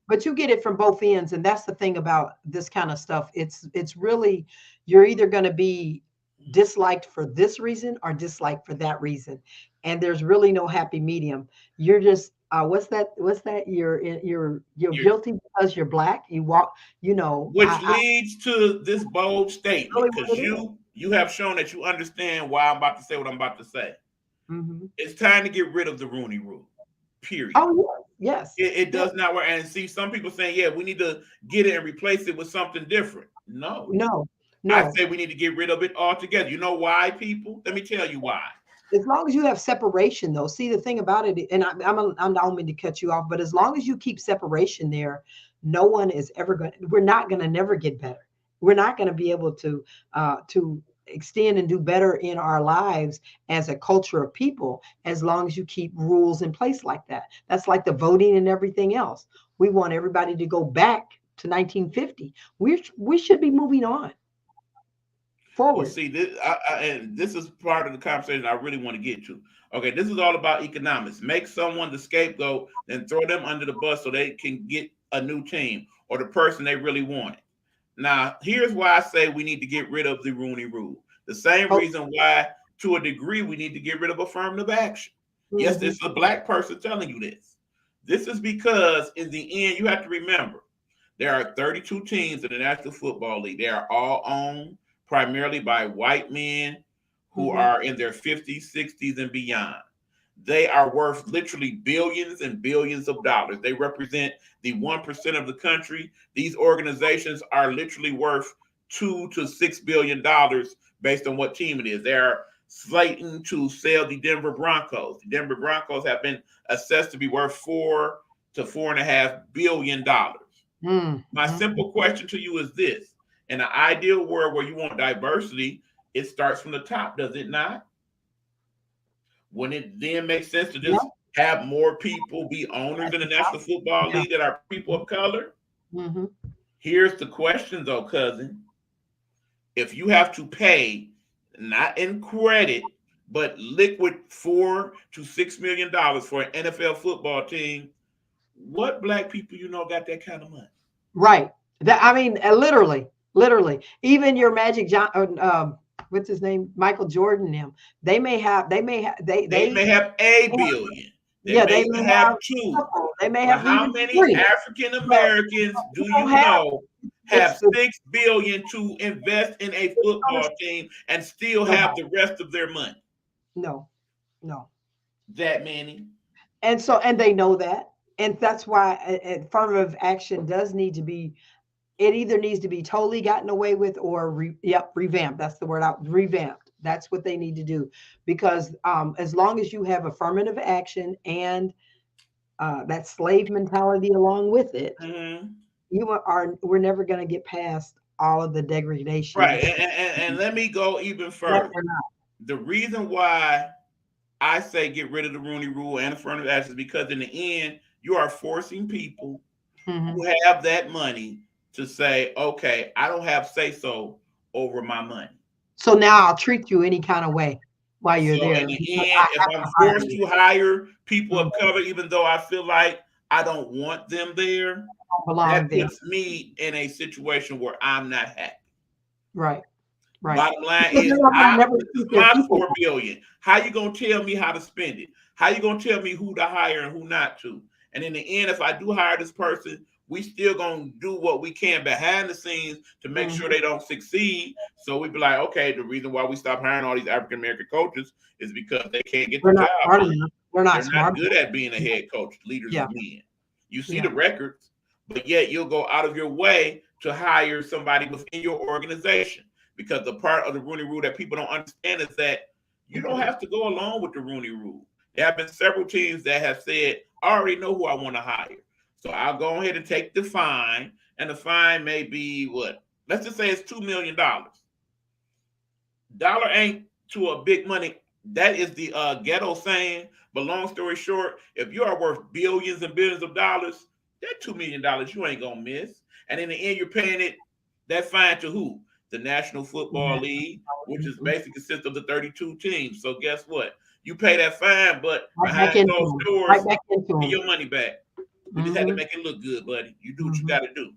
But you get it from both ends, and that's the thing about this kind of stuff. It's really, you're either going to be disliked for this reason or disliked for that reason, and there's really no happy medium. You're just what's that you're You're, guilty because you're black. You walk, which leads to this bold statement, really because what it is. you have shown that you understand why I'm about to say what I'm about to say. Mhm. It's time to get rid of the Rooney Rule. Period. Oh yes, It yes, does not work. And see, some people saying, yeah, we need to get it and replace it with something different. No, no, I no. say we need to get rid of it altogether. You know why, people? Let me tell you why. As long as you have separation, though, see the thing about it, and I don't mean to cut you off, but as long as you keep separation there, no one is ever going. We're not going to never get better. We're not going to be able to extend and do better in our lives as a culture of people as long as you keep rules in place like that. That's like the voting and everything else. We want everybody to go back to 1950. We should be moving on Well, forward. see, and this is part of the conversation I really want to get to. Okay, this is all about economics. Make someone the scapegoat, then throw them under the bus so they can get a new team or the person they really wanted. Now, here's why I say we need to get rid of the Rooney Rule. The same Oh, reason why, to a degree, we need to get rid of affirmative action. Yes, mhm, it's a black person telling you this. This is because, in the end, you have to remember there are 32 teams in the National Football League. They are all owned primarily by white men who mhm. are in their 50s, 60s, and beyond. They are worth literally billions and billions of dollars. They represent the 1% of the country. These organizations are literally worth $2 to $6 billion based on what team it is. They are slating to sell the Denver Broncos. The Denver Broncos have been assessed to be worth $4 to $4.5 billion. Mm, My mm. simple question to you is this: in an ideal world where you want diversity, it starts from the top, does it not? Wouldn't it then make sense to Yeah, just have more people be owners at in the the top. National Football Yeah. League that are people of color? Hmm. Here's the question, though, cousin. If you have to pay, not in credit, but liquid $4 to $6 million for an NFL football team, what black people you know got that kind of money? Right. That I mean, literally. Even your Magic John, what's his name, Michael Jordan, them. They may have a billion. They Yeah, may they may have have two. they may But have how even many 3, African but Americans do you don't you have. know It's have the 6 billion to invest in a football team and still have nobody. the rest of their money? No, no. That many. And they know that, and that's why affirmative action does need to be. It either needs to be totally gotten away with or revamped. That's the word out. Revamped. That's what they need to do, because as long as you have affirmative action and that slave mentality along with it, Mhm. we're never going to get past all of the degradation Right. that's And let me go even that further. we're not. The reason why I say get rid of the Rooney Rule and affirmative action is because in the end, you are forcing people Mhm. who have that money to say, okay, I don't have say so over my money. So now I'll treat you any kind of way while you're So in there the because end, I if have I'm to hire forced you. to hire people Mhm. of color, even though I feel like I don't want them there, Don't belong that there. puts me in a situation where I'm not happy. Right. Right. Bottom line Because is, they're not going to never this is treat their my people. 4 billion. How you gonna tell me how to spend it? How you gonna tell me who to hire and who not to? And in the end, if I do hire this person, we still gonna do what we can behind the scenes to make sure Mhm. they don't succeed. So we be like, okay, the reason why we stop hiring all these African American coaches is because they can't get the They're not job smart done. enough. They're not They're not smart good enough. at being a head coach, leaders Yeah. of men. You see Yeah. the records, but yet you'll go out of your way to hire somebody within your organization. Because the part of the Rooney Rule that people don't understand is that you don't have to go along with the Rooney Rule. There have been several teams that have said, I already know who I want to hire. So I'll go ahead and take the fine, and the fine may be what? Let's just say it's $2 million. Dollar ain't to a big money. That is the ghetto saying. But long story short, if you are worth billions and billions of dollars, that $2 million you ain't gonna miss. And in the end, you're paying it that fine to who? The National Football League, which is basically consists of the 32 teams. So guess what? You pay that fine, but Right back behind into closed them. doors, Right back into get them. your money back. We just had to Mm-hmm. make it look good, buddy. You do what you Mm-hmm. got to do.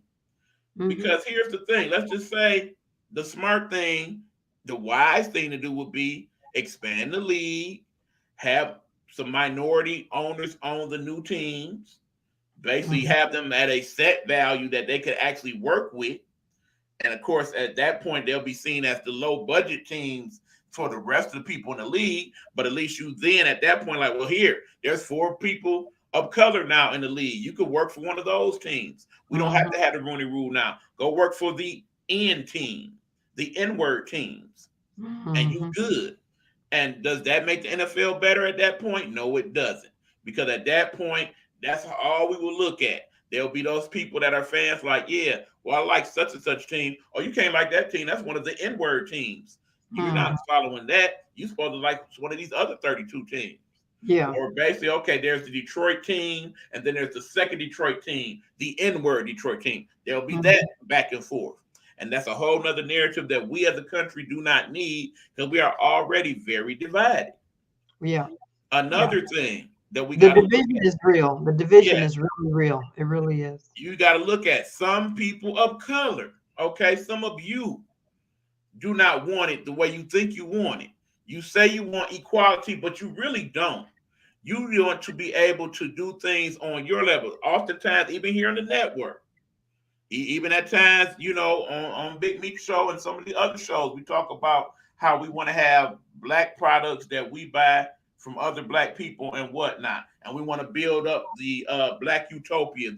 Mm-hmm. Because here's the thing. Let's just say the smart thing, the wise thing to do would be expand the league, have some minority owners own the new teams, basically Mm-hmm. have them at a set value that they could actually work with. And of course, at that point, they'll be seen as the low budget teams for the rest of the people in the league. But at least you then at that point, like, well, here, there's 4 people of color now in the league. You could work for one of those teams. We don't have to have the Rooney Rule now. Go work for the N team, the N word teams, and you Mm-hmm. good. And does that make the NFL better at that point? No, it doesn't. Because at that point, that's all we will look at. There'll be those people that are fans like, yeah, well, I like such and such team. Oh, you can't like that team. That's one of the N-word teams. You're Mm-hmm. not following that. You're supposed to like one of these other 32 teams. Yeah. Or basically, okay, there's the Detroit team, and then there's the second Detroit team, the N-word Detroit team. There'll be Mm-hmm. that back and forth. And that's a whole nother narrative that we as a country do not need because we are already very divided. Yeah. Yeah. Another thing that we The got to look division at, is real. The division yes, is really real. It really is. you got to look at some people of color. Okay, some of you do not want it the way you think you want it. You say you want equality, but you really don't. You want to be able to do things on your level. Oftentimes, even here on the network, even at times, on Big Meat Show and some of the other shows, we talk about how we want to have black products that we buy from other black people and whatnot, and we want to build up the black utopia,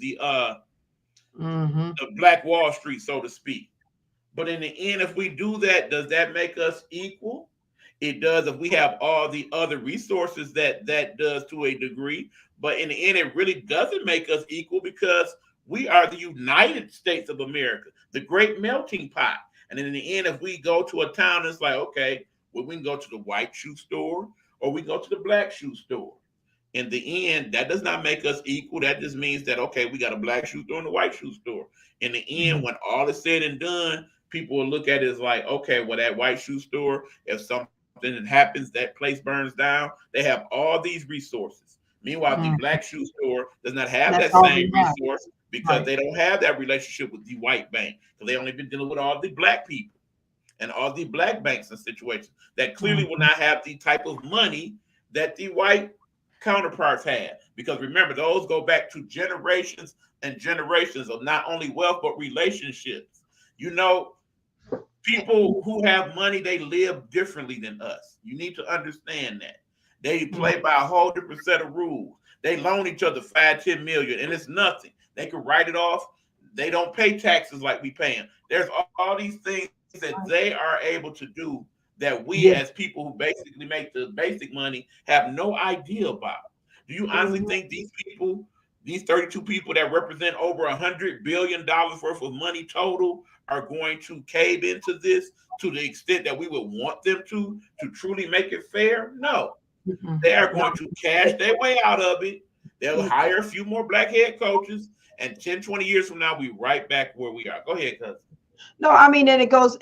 Mm-hmm. the black Wall Street, so to speak. But in the end, if we do that, does that make us equal? It does if we have all the other resources that does to a degree. But in the end, it really doesn't make us equal because we are the United States of America, the great melting pot. And in the end, if we go to a town, it's like, okay, well, we can go to the white shoe store or we can go to the black shoe store. In the end, that does not make us equal. That just means that, okay, we got a black shoe store and a white shoe store. In the end, when all is said and done, people will look at it as like, okay, well, that white shoe store, if something happens, that place burns down, they have all these resources. Meanwhile, the Mm-hmm. black shoe store does not have That's that all same we have. resource because Right. they don't have that relationship with the white bank because they only been dealing with all the black people and all the black banks and situations that clearly will Mm-hmm. not have the type of money that the white counterparts had. Because remember, those go back to generations and generations of not only wealth but relationships. You know, people who have money, they live differently than us. You need to understand that. They play by a whole different set of rules. They loan each other 5, 10 million, and it's nothing. They can write it off. They don't pay taxes like we pay them. There's all these things that they are able to do that we Yes. as people who basically make the basic money have no idea about. Do you honestly Mhm. think these people, these 32 people that represent over $100 billion worth of money total, are going to cave into this to the extent that we would want them to truly make it fair? No. Mm-mm. They are No. going to cash their way out of it. They'll hire a few more black head coaches, and 10, 20 years from now, we right back where we are. Go ahead, cuz. No, I mean, and it goes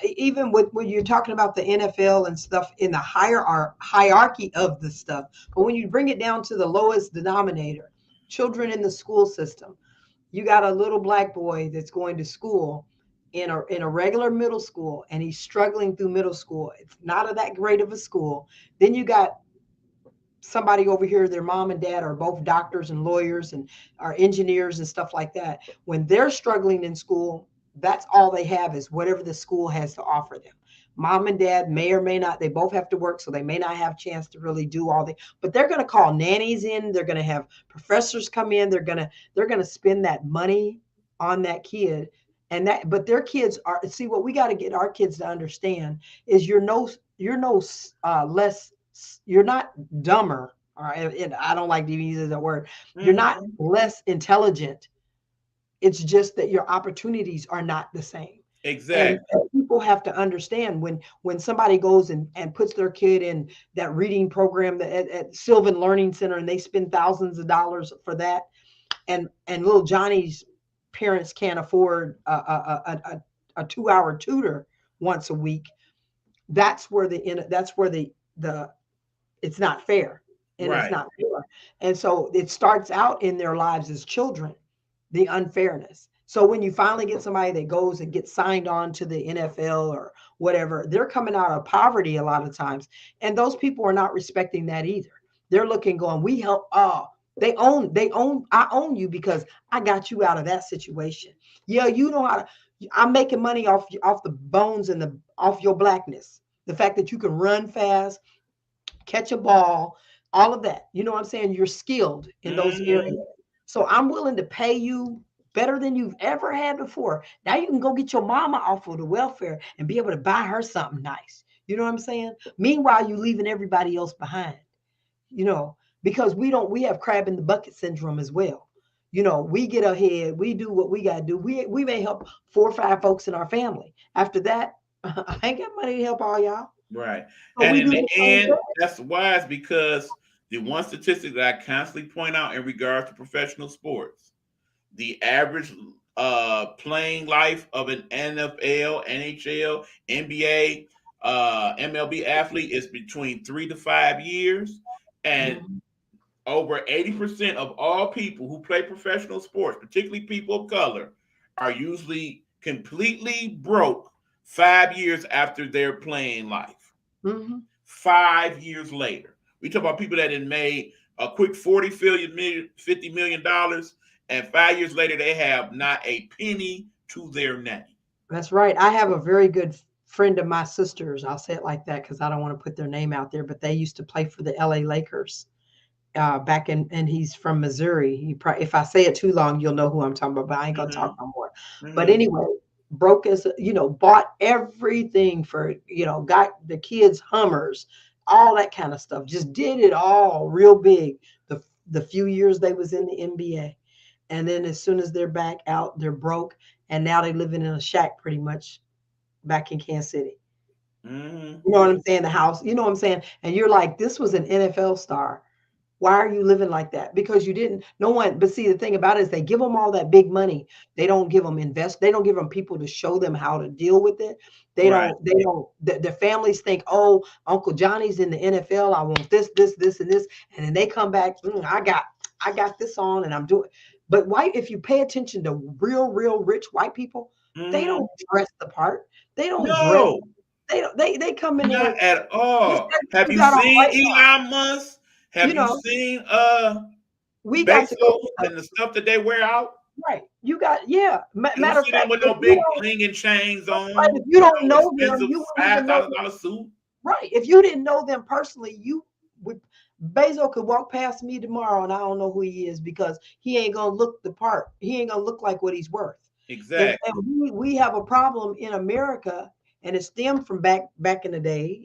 even with when you're talking about the NFL and stuff in the hierarchy of the stuff. But when you bring it down to the lowest denominator, children in the school system, you got a little black boy that's going to school in a regular middle school, and he's struggling through middle school. It's not that great of a school. Then you got somebody over here, their mom and dad are both doctors and lawyers and are engineers and stuff like that. When they're struggling in school, that's all they have is whatever the school has to offer them. Mom and dad may or may not, they both have to work, so they may not have a chance to really do all the, but they're going to call nannies in, they're going to have professors come in, they're going to spend that money on that kid And that, but their kids are, see, what we got to get our kids to understand is less, you're not dumber. All right. And I don't like to even use that word. You're not Mhm. less intelligent. It's just that your opportunities are not the same. And Exactly. people have to understand when somebody goes and puts their kid in that reading program at Sylvan Learning Center, and they spend thousands of dollars for that, and little Johnny's parents can't afford a 2 hour tutor once a week. That's where the it's not fair, and it's Right. not fair. And so it starts out in their lives as children, the unfairness. So when you finally get somebody that goes and gets signed on to the NFL or whatever, they're coming out of poverty a lot of times. And those people are not respecting that either. They're looking, going, we help, I own you because I got you out of that situation. Yeah, you know how to, I'm making money off the bones and the off your blackness. The fact that you can run fast, catch a ball, all of that. You know what I'm saying? You're skilled in those Mhm. areas. So I'm willing to pay you better than you've ever had before. Now you can go get your mama off of the welfare and be able to buy her something nice. You know what I'm saying? Meanwhile, you leaving everybody else behind, you know, because we have crab in the bucket syndrome as well. You know, we get ahead, we do what we gotta do. We may help 4 or 5 folks in our family. After that, I ain't got money to help all y'all. Right. So And we in do the the same end, thing. that's wise because the one statistic that I constantly point out in regards to professional sports, the average playing life of an NFL, NHL, NBA, MLB athlete is between 3 to 5 years. And Mhm. over 80% of all people who play professional sports, particularly people of color, are usually completely broke 5 years after their playing life. Mhm. 5 years later. We talk about people that had made a quick 40 million, $50 million, and 5 years later they have not a penny to their name. That's right. I have a very good friend of my sister's. I'll say it like that because I don't want to put their name out there, but they used to play for the LA Lakers back in, and he's from Missouri. If I say it too long, you'll know who I'm talking about, but I ain't gonna talk Mm-hmm. no more. But Mm-hmm. anyway, broke as bought everything for, got the kids Hummers, all that kind of stuff. Just did it all real big the few years they was in the NBA. And then as soon as they're back out, they're broke, and now they living in a shack pretty much back in Kansas City. Mm-hmm. You know what I'm saying? The house, you know what I'm saying? And you're like, this was an NFL star. Why are you living like that? Because you didn't, no one, but see, the thing about it is they give them all that big money. They don't give them people to show them how to deal with it. Right. The families think, oh, Uncle Johnny's in the NFL. I want this, and this. And then they come back, I got this on and I'm doing. But if you pay attention to real rich white people, they Mm-hmm. don't dress the part. They don't dress. No, They come in not there. at This all. Have you you got on seen right now. Elon Musk? You Have you know, seen we got to go Bezos and the stuff that they wear out? right. You got, yeah. You don't Matter of see them fact, with no big bling and chains right, on, if you don't no know them, expensive you wouldn't even know $5,000 them. suit. Right. If you didn't know them personally, you would. Bezos could walk past me tomorrow and I don't know who he is because he ain't gonna look the part. He ain't gonna look like what he's worth. And Exactly. we have a problem in America, and it stemmed from back in the day.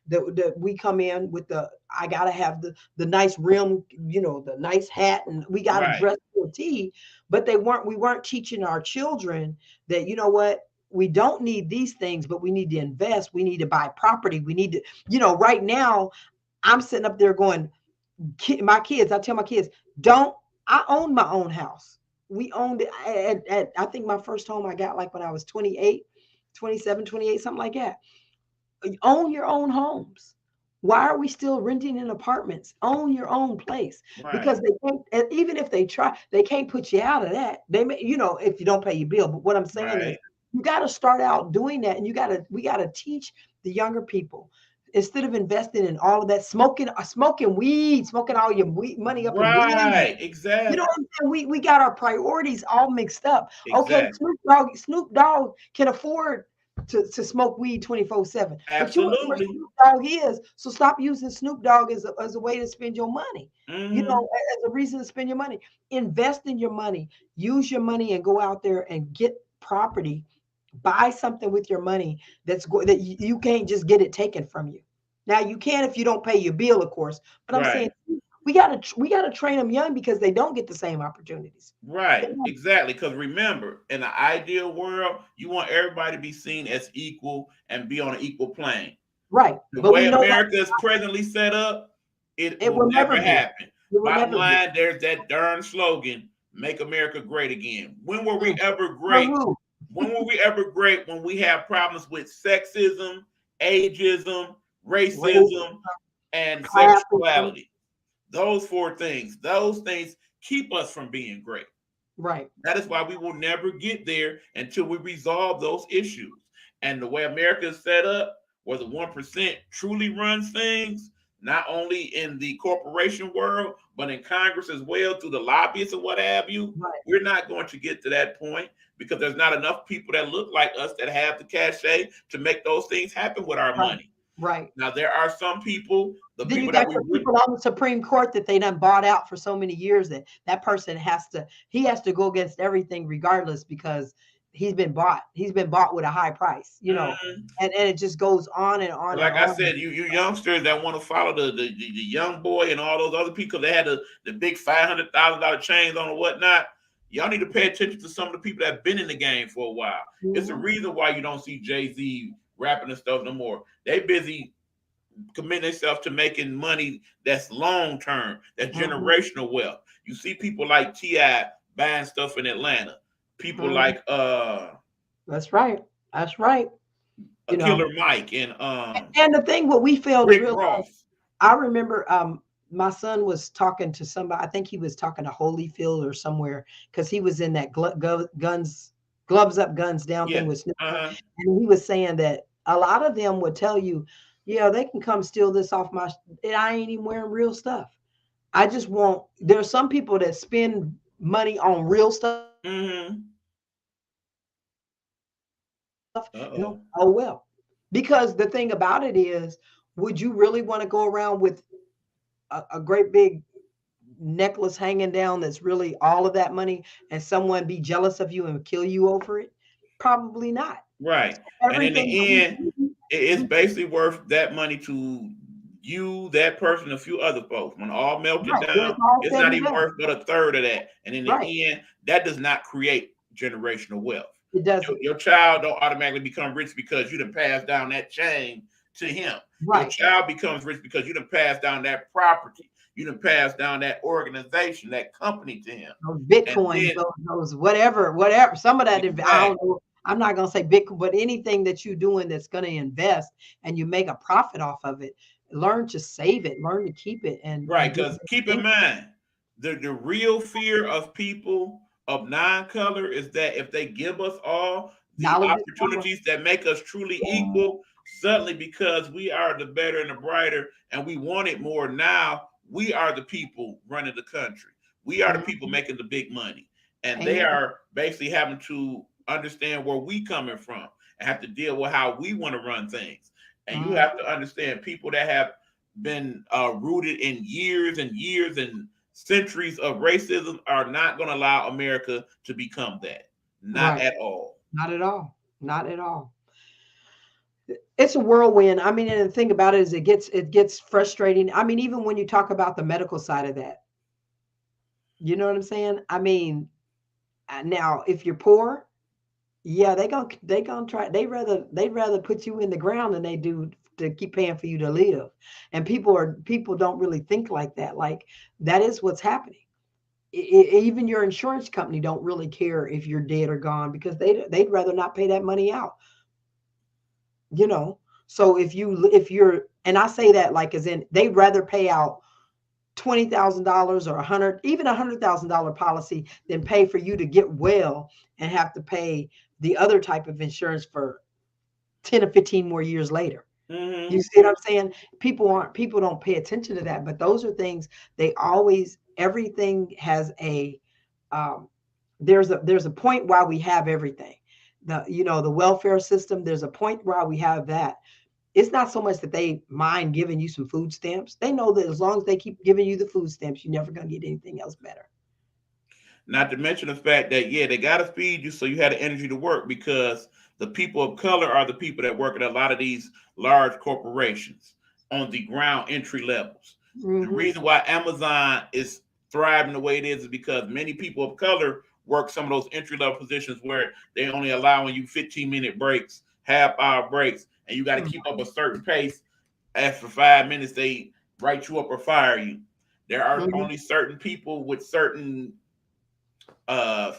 That we come in with I gotta have the nice rim, the nice hat, and we gotta Right. dress to a T. But we weren't teaching our children that, you know what, we don't need these things, but we need to invest. We need to buy property. We need to, right now I'm sitting up there going, my kids, I tell my kids, don't, I own my own house. We owned it I think my first home I got like when I was 28, 27, 28, something like that. Own your own homes. Why are we still renting in apartments? Own your own place, Right. because they can't, and even if they try, they can't put you out of that. They may, if you don't pay your bill. But what I'm saying is Right. you got to start out doing that, and we got to teach the younger people, instead of investing in all of that smoking weed, smoking all your money up in weed. Right. You know Exactly. what I'm saying? We got our priorities all mixed up. Okay, Exactly. Snoop Dogg can afford to smoke weed 24/7. But you ain't where Absolutely. Snoop Dogg is. So stop using Snoop Dogg as a way to spend your money. Mm-hmm. As a reason to spend your money. Invest in your money. Use your money and go out there and get property, buy something with your money that you can't just get it taken from you. Now you can if you don't pay your bill, of course. But I'm saying Right. we gotta train them young because they don't get the same opportunities. They Right, don't- exactly. Because remember, in the ideal world, you want everybody to be seen as equal and be on an equal plane. Right, The but way we know that America is presently set up, it it will will never never be. happen. It will Bottom never be. line, there's that darn slogan, make America great again. When were we Mm. ever For great? who? When were we ever great when we have problems with sexism, ageism, Race, racism, and classism. sexuality? Those things keep us from being great. Right, That is why we will never get there until we resolve those issues. And the way America is set up, where the 1% truly runs things, not only in the corporation world, but in Congress as well, through the lobbyists and what have you, right, we're not going to get to that point because there's not enough people that look like us that have the cachet to make those things happen with our right, money. right. Now, there are some people, the Then you people that got we your really, people on the Supreme Court that they done bought out for so many years that that person he has to go against everything regardless because he's been bought with a high price, Mhm. and it just goes on and on and Like I on. said, you youngsters that want to follow the young boy and all those other people that had the big $500,000 chains on and whatnot, y'all need to pay attention to some of the people that have been in the game for a while. It's the Mhm, reason why you don't see Jay-Z rapping and stuff no more. They busy committing themselves to making money that's long term, that's mhm, generational wealth. You see people like T.I. buying stuff in Atlanta. People mhm. like That's right. That's right. a You Killer know, Mike and and the thing what we fail to Rick realize, Ross. I remember my son was talking to somebody. I think he was talking to Holyfield or somewhere because he was in that gloves up, guns down thing Yeah. with Snoop Dogg. Uh-huh. And he was saying that a lot of them would tell you, yeah, they can come steal this off my. I ain't even wearing real stuff. I just want. There's some people that spend money on real stuff, Mm-hmm. and Uh-oh. oh well. Because the thing about it is, would you really want to go around with a great big necklace hanging down that's really all of that money and someone be jealous of you and kill you over it? Probably not. Right. So And in everything that the we end, do, it's we basically worth that money to you, that person, a few other folks. When all melted right when down, it's all it's said not and even done. worth but a third of that. And in Right. the end, that does not create generational wealth. It Your, doesn't. your child don't automatically become rich because you done passed down that chain to him. Your Right. child becomes rich because you done passed down that property. You done passed down that organization, that company to him. Those And bitcoins, then those whatever. Some of that I exactly. don't know. I'm not gonna say Bitcoin, but anything that you're doing that's gonna invest and you make a profit off of it, learn to save it, learn to keep it, and Right, do because keep in it. mind, the real fear of people of non-color is that if they give us all the Knowledge is power. opportunities that make us truly equal, suddenly because we are the better and the brighter and we want it more now, we are the people running the country. We are the people Mhm. making the big money. And they Amen. are basically having to understand where we coming from and have to deal with how we want to run things. And you Mhm. have to understand people that have been rooted in years and years and centuries of racism are not going to allow America to become that. Not Right. at all. Not at all. Not at all. It's a whirlwind. I mean, and the thing about it is it gets frustrating. I mean, even when you talk about the medical side of that, you know what I'm saying? I mean, now if you're poor, yeah, they gonna try. They'd rather put you in the ground than they do to keep paying for you to live. And people don't really think like that. Like that is what's happening. Even your insurance company don't really care if you're dead or gone because they'd rather not pay that money out. You know. So if you're and I say that like as in they'd rather pay out $20,000 or 100, even $100,000 policy than pay for you to get well and have to pay the other type of insurance for 10 or 15 more years later. You Mm-hmm. see what I'm saying? People don't pay attention to that, but those are things they always everything has a um there's a point why we have everything. The welfare system, there's a point why we have that. It's not so much that they mind giving you some food stamps. They know that as long as they keep giving you the food stamps, you're never going to get anything else better. Not to mention the fact that yeah, they gotta feed you so you have the energy to work because the people of color are the people that work at a lot of these large corporations on the ground entry levels. The Hmm. reason why Amazon is thriving the way it is because many people of color work some of those entry level positions where they only allowing you 15-minute breaks, half hour breaks, and you got to keep up a certain pace. After 5 minutes, they write you up or fire you. There are Hmm. only certain people with certain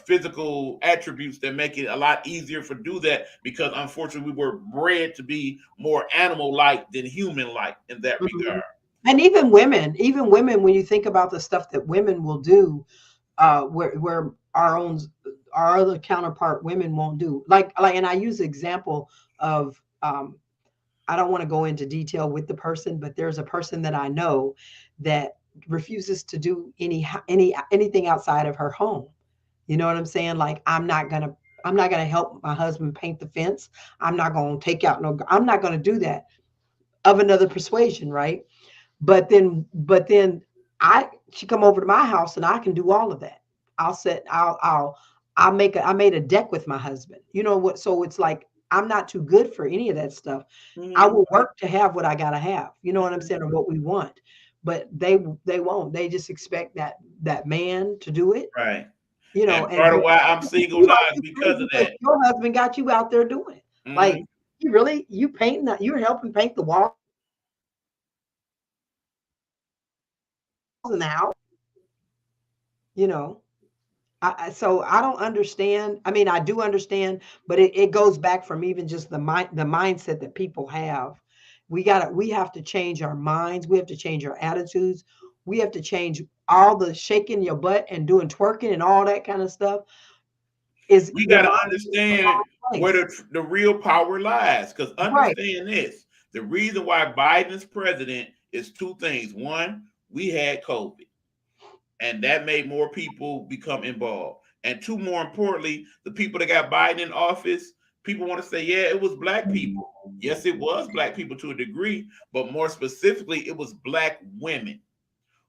physical attributes that make it a lot easier for do that because unfortunately we were bred to be more animal like than human like in that Hmm. regard. And even women, when you think about the stuff that women will do, where our other counterpart women won't do, and I use the example of, I don't want to go into detail with the person, but there's a person that I know that refuses to do anything outside of her home. You know what I'm saying? Like, I'm not gonna help my husband paint the fence. I'm not gonna take out no. I'm not gonna do that. Of another persuasion, right? But then I she come over to my house and I can do all of that. I'll set I made a deck with my husband. You know what? So it's like I'm not too good for any of that stuff. I Mm-hmm. will work to have what I gotta have. You know what I'm saying, or what we want. But they won't. They just expect that man to do it. Right. You know, And and part of why I'm single you now must is be because crazy of because that. your husband got you out there doing it. Like, Hmm. you painting that, you're helping paint the walls in the house, you know. So I don't understand. I mean, I do understand, but it goes back from even just the mindset that people have. We have to change our minds. We have to change our attitudes. We have to change all the shaking your butt and doing twerking and all that kind of stuff. Is We your got to mind is in the understand wrong where place? the real power lies. Because Right. understand this the reason why Biden's president is two things. One, we had COVID, and that made more people become involved. And two, more importantly, the people that got Biden in office, people want to say, yeah, it was black people. Yes, it was black people to a degree, but more specifically, it was black women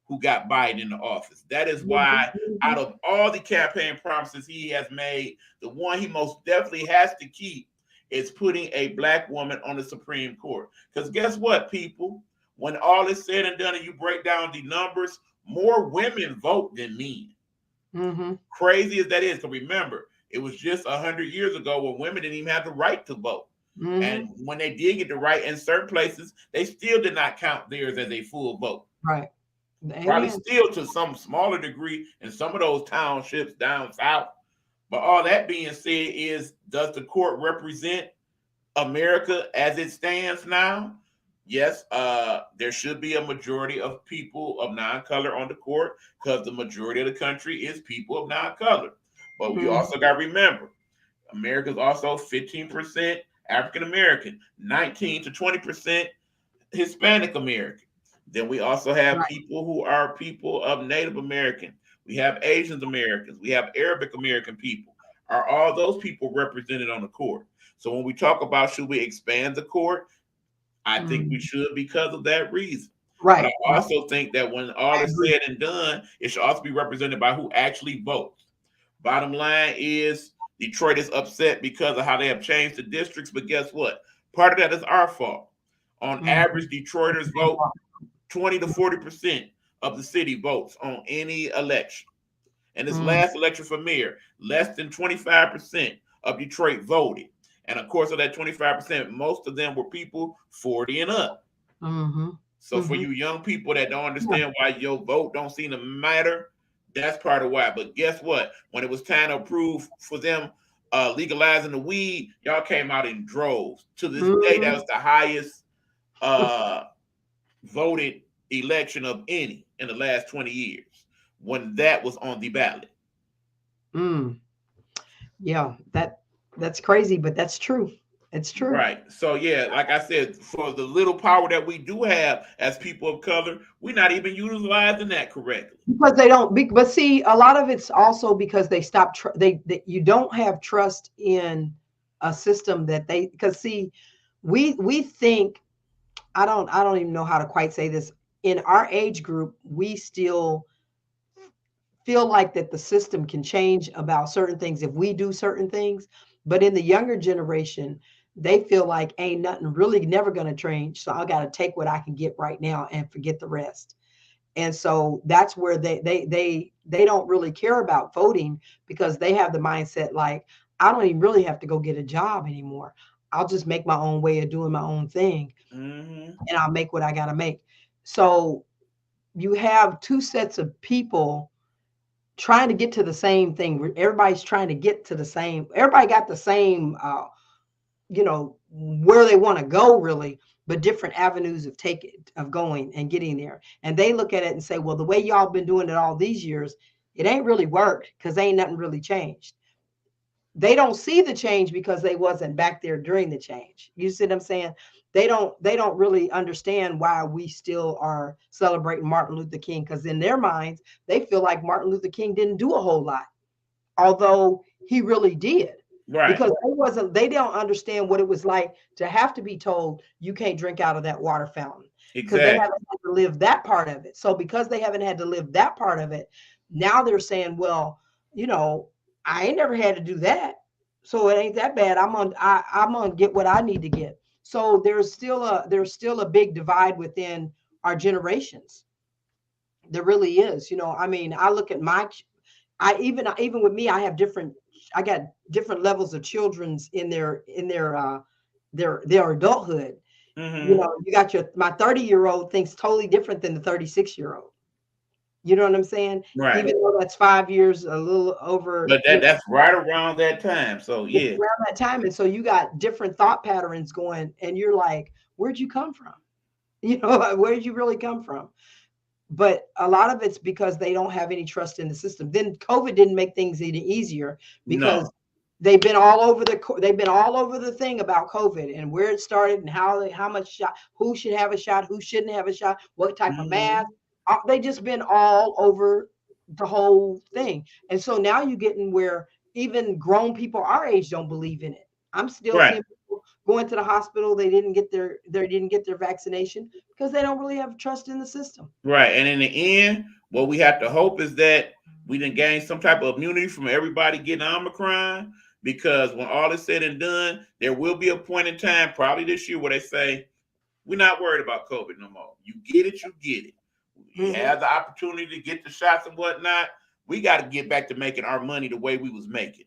who got Biden in the office. That is Mhm, why, out mhm. of all the campaign promises he has made, the one he most definitely has to keep is putting a black woman on the Supreme Court. Because guess what, people? When all is said and done and you break down the numbers, more women vote than men. Mhm. Crazy as that is, because remember, it was just 100 years ago when women didn't even have the right to vote. And Mhm. when they did get the right in certain places, they still did not count theirs as a full vote. Right. Probably Amen. still to some smaller degree in some of those townships down south. But all that being said, is does the court represent America as it stands now? Yes, there should be a majority of people of non-color on the court because the majority of the country is people of non-color. But we Mhm. also got to remember, America's also 15% African American, 19 to 20% Hispanic American. Then we also have Right. people who are people of Native American. We have Asian Americans. We have Arabic American people. Are all those people represented on the court? So when we talk about should we expand the court, I think we Mhm. should because of that reason. But I Right. Right. also think that when all I is agree. said and done, it should also be represented by who actually votes. Bottom line is Detroit is upset because of how they have changed the districts, but guess what? Part of that is our fault. On Mhm. average, Detroiters vote 20 to 40% of the city votes on any election. And this Mhm. last election for mayor, less than 25% of Detroit voted. And of course, of that 25%, most of them were people 40 and up. Mhm. So for Mhm. you young people that don't Yeah. understand why your vote don't seem to matter, that's part of why. But guess what? When it was time to approve for them legalizing the weed, y'all came out in droves. To this day, that Mhm. was the highest uh, voted election of any in the last 20 years when that was on the ballot. Mm. Yeah. That's crazy, but that's true. It's true. Right. So yeah, like I said, for the little power that we do have as people of color, we're not even utilizing that correctly. Because they don't but see, a lot of it's also because they stop they you don't have trust in a system that they, because see, we think, I don't even know how to quite say this. In our age group, we still feel like that the system can change about certain things if we do certain things. But in the younger generation, they feel like ain't nothing really never going to change. So I got to take what I can get right now and forget the rest. And so that's where they don't really care about voting because they have the mindset like, I don't even really have to go get a job anymore. I'll just make my own way of doing my own thing Mm-hmm. and I'll make what I got to make. So you have two sets of people trying to get to the same thing. Everybody's trying to get to the same, everybody got the same where they want to go really, but different avenues of going and getting there. And they look at it and say, well, the way y'all been doing it all these years, it ain't really worked because ain't nothing really changed. They don't see the change because they wasn't back there during the change. You see what I'm saying? They don't really understand why we still are celebrating Martin Luther King, because in their minds, they feel like Martin Luther King didn't do a whole lot, although he really did, Right. because they don't understand what it was like to have to be told you can't drink out of that water fountain, because they Exactly. haven't had to live that part of it. So because they haven't had to live that part of it, now they're saying, well, you know, I ain't never had to do that, so it ain't that bad. I'm gonna get what I need to get. So there's still a big divide within our generations. There really is. I mean, I look at even with me, I got different levels of children's in their adulthood. Mm-hmm. You got my 30-year-old thinks totally different than the 36-year-old. You know what I'm saying? Right. Even though that's 5 years, a little over, But that's right around that time. So it's yeah. around that time. And so you got different thought patterns going, and you're like, where'd you come from? Where did you really come from? But a lot of it's because they don't have any trust in the system. Then COVID didn't make things any easier because No. they've been all over the thing about COVID and where it started and how much shot, who should have a shot, who shouldn't have a shot, what type of mask. Mm-hmm. They just been all over the whole thing. And so now you're getting where even grown people our age don't believe in it. I'm still Right. seeing people going to the hospital. They didn't get their vaccination because they don't really have trust in the system. Right. And in the end, what we have to hope is that we didn't gain some type of immunity from everybody getting Omicron. Because when all is said and done, there will be a point in time, probably this year, where they say, we're not worried about COVID no more. You get it, you get it. We Hmm. have the opportunity to get the shots and whatnot. We got to get back to making our money the way we was making.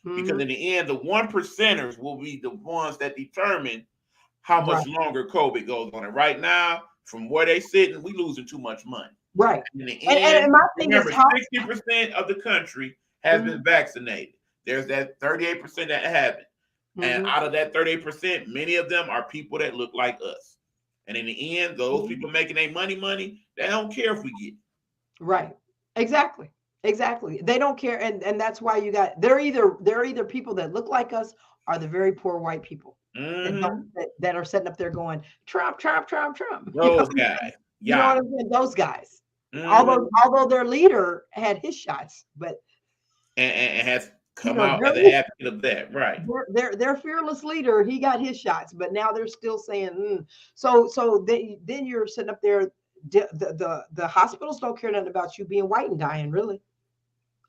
Because Hmm. in the end, the one percenters will be the ones that determine how Right, much longer COVID goes on. And right now, from where they sitting, we losing too much money. right. In the And end, my thing is remember, how. 60% of the country has Hmm. been vaccinated. There's that 38% that haven't. And Hmm. out of that 38%, many of them are people that look like us. And in the end, those Hmm. people making their money, they don't care if we get it. Right. Exactly. Exactly. They don't care, and that's why they're either people that look like us or the very poor white people that don't Mm-hmm. that are sitting up there going Trump, Trump, Trump, Trump. Those guys. You know Yeah. what I'm saying? Those guys. Although Mm-hmm. although their leader had his shots, but And has you come know out their as an advocate of that. Right. their fearless leader, he got his shots, but now they're still saying, then you're sitting up there. The hospitals don't care nothing about you being white and dying, really.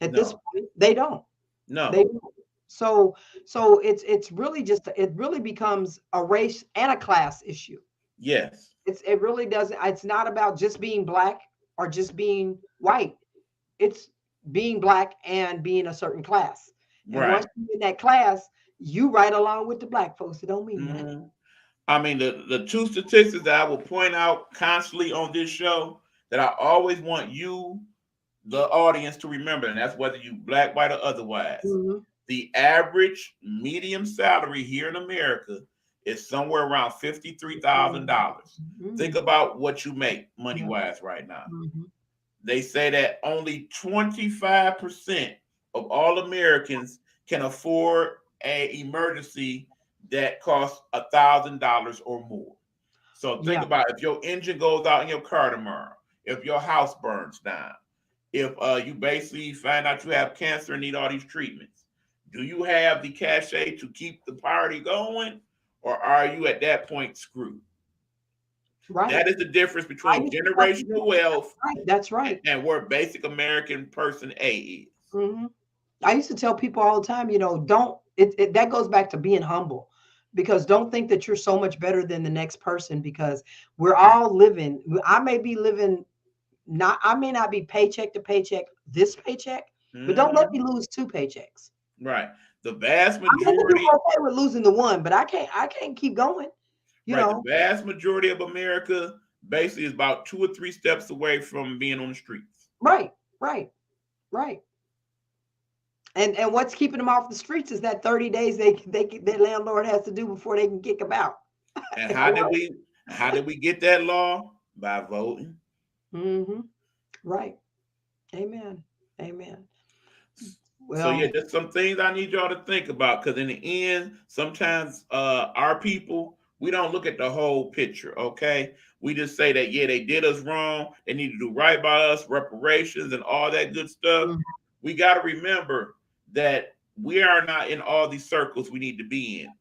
At this No. point, they don't. They No. don't. So it's really it really becomes a race and a class issue. Yes. It really doesn't. It's not about just being black or just being white. It's being black and being a certain class. And once Right. you're in that class, you right along with the black folks. It don't mean nothing. Mhm. I mean, the two statistics that I will point out constantly on this show that I always want you, the audience, to remember, and that's whether you black, white, or otherwise. Hmm. The average medium salary here in America is somewhere around $53,000. Think Hmm. about what you make money Yeah. wise right now. Hmm. They say that only 25% of all Americans can afford an emergency that costs $1,000 or more. So think Yeah. about if your engine goes out in your car tomorrow, if your house burns down, if you basically find out you have cancer and need all these treatments, do you have the cachet to keep the party going, or are you at that point screwed? Right. That is the difference I between used to tell generational people, wealth right, that's right. and where basic American person A is. Hmm. I used to tell people all the time, don't that goes back to being humble, because don't think that you're so much better than the next person, because we're all living. I may be living, not I may not be paycheck to paycheck this paycheck, but don't let me Mhm. lose two paychecks. Right. The vast I may do majority, okay with losing the one, but I can't keep going, you right, the know. vast majority of America basically is about 2 or 3 steps away from being on the streets. Right, right, right. And what's keeping them off the streets is that 30 days their landlord has to do before they can kick them out. And how did we get that law? By voting. Hmm. Right. Amen. Amen. So yeah, Well, there's some things I need y'all to think about, because in the end, sometimes our people, we don't look at the whole picture. Okay, we just say that yeah, they did us wrong, they need to do right by us, reparations and all that good stuff. mhm, We got to remember that we are not in all these circles we need to be in.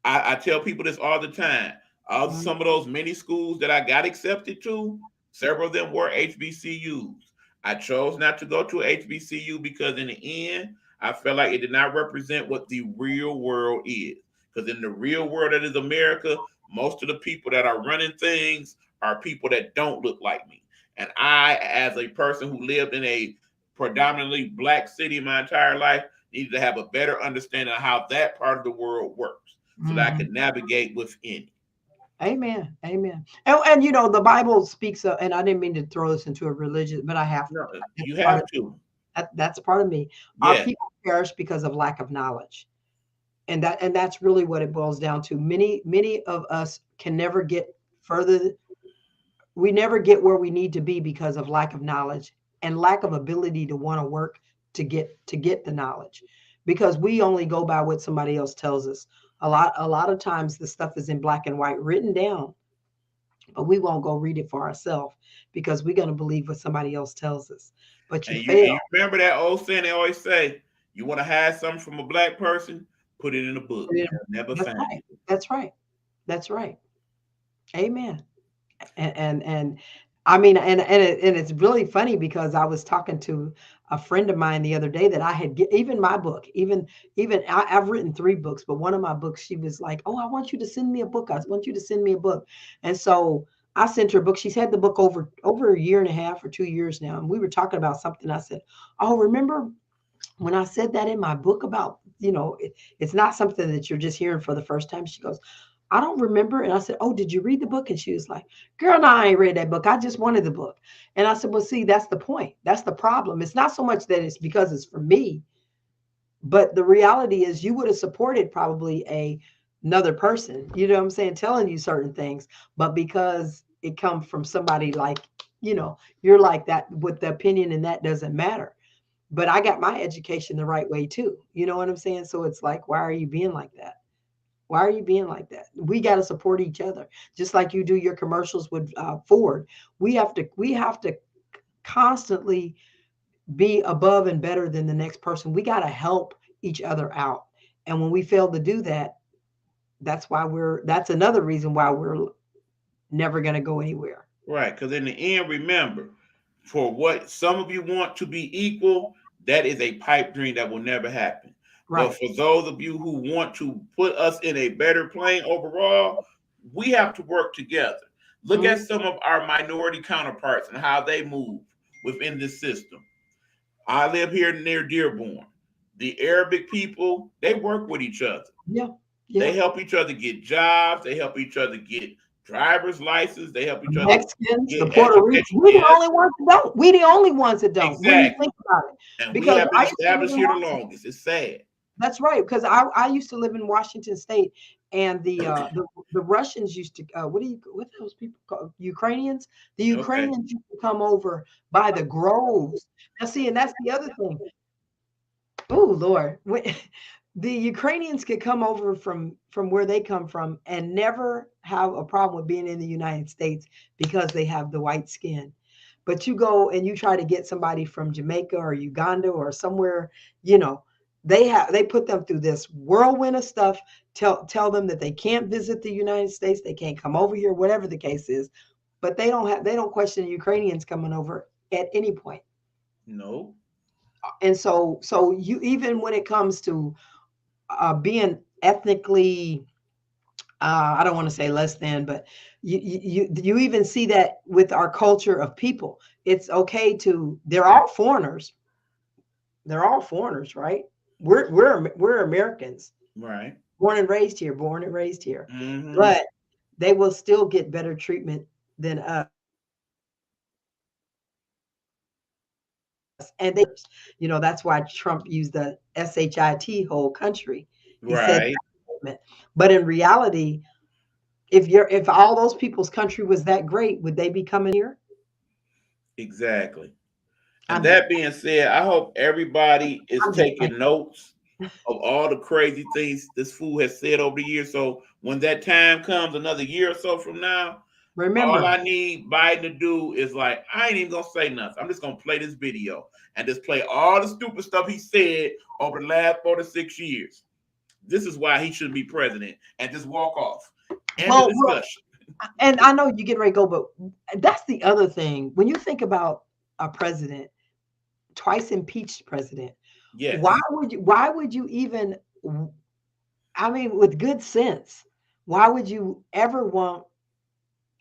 I tell people this all the time. mhm, Some of those many schools that I got accepted to, several of them were HBCUs. I chose not to go to HBCU because in the end, I felt like it did not represent what the real world is. Because in the real world that is America, most of the people that are running things are people that don't look like me. And I, as a person who lived in a predominantly black city my entire life, needed to have a better understanding of how that part of the world works so that I mhm. could navigate within it. Amen. Amen. And the Bible speaks of, and I didn't mean to throw this into a religion, but I have to. No, That's you part of have to. that's part of me. Our Yes. people perish because of lack of knowledge. And that's really what it boils down to. Many of us can never get further. We never get where we need to be because of lack of knowledge and lack of ability to want to work to get the knowledge, because we only go by what somebody else tells us. A lot of times the stuff is in black and white written down, but we won't go read it for ourselves because we're going to believe what somebody else tells us. But you And you fail. remember that old saying they always say, you want to hide something from a black person, put it in a book. They'll never That's find right. it. That's right. That's right. Amen. And I mean, and it's really funny because I was talking to a friend of mine the other day that even my book, even I've written 3 books, but one of my books, she was like, "Oh, I want you to send me a book. I want you to send me a book." And so I sent her a book. She's had the book over a year and a half or 2 years now, and we were talking about something. I said, "Oh, remember when I said that in my book about, it's not something that you're just hearing for the first time." She goes, "I don't remember." And I said, "Oh, did you read the book?" And she was like, "Girl, no, I ain't read that book. I just wanted the book." And I said, "Well, see, that's the point. That's the problem. It's not so much that it's because it's for me, but the reality is you would have supported probably another person, you know what I'm saying, telling you certain things, but because it comes from somebody like, you're like that with the opinion and that doesn't matter. But I got my education the right way too. You know what I'm saying? So it's like, why are you being like that? Why are you being like that? We got to support each other, just like you do your commercials with Ford. We have to constantly be above and better than the next person. We got to help each other out. And when we fail to do that, that's another reason why we're never going to go anywhere. Right. Because in the end, remember, for what some of you want to be equal, that is a pipe dream that will never happen. But Right. for those of you who want to put us in a better plane overall, we have to work together. Look at Mhm. some of our minority counterparts and how they move within this system. I live here near Dearborn. The Arabic people, they work with each other. Yeah. They Yeah. help each other get jobs. They help each other get driver's license. They help each other Mexicans, the get Puerto Rican, education. we're the Yes, only ones that don't. We the only ones that don't when you exactly. think about it. And we Because have been I used to live established in here the Washington. longest. It's sad. That's right, because I used to live in Washington State, and the Russians used to what are those people called? Ukrainians? The Okay. Ukrainians used to come over by the groves. Now see, and that's the other thing. Oh Lord. The Ukrainians could come over from where they come from and never have a problem with being in the United States because they have the white skin. But you go and you try to get somebody from Jamaica or Uganda or somewhere, you know, they put them through this whirlwind of stuff, tell them that they can't visit the United States, they can't come over here, whatever the case is. but they don't question the Ukrainians coming over at any point. No. And so you, even when it comes to being ethnically, I don't want to say less than, but you even see that with our culture of people. It's okay to, they're all foreigners. They're all foreigners, right? We're Americans, Right. born and raised here. Mm-hmm. But they will still get better treatment than us. And they, that's why Trump used the SHIT, whole country. He said Right. that. But in reality, if all those people's country was that great, would they be coming here? Exactly. I'm And just that being said, I hope everybody is I'm just saying. taking notes of all the crazy things this fool has said over the years. So when that time comes, another year or so from now, all Remember, I need Biden to do is like, I ain't even gonna say nothing. I'm just gonna play this video and just play all the stupid stuff he said over the last 46 years. This is why he shouldn't be president, and just walk off. End the well, discussion. and I know you get ready to go, but that's the other thing. When you think about a president, twice impeached president, Yes. why would you even, I mean, with good sense, why would you ever want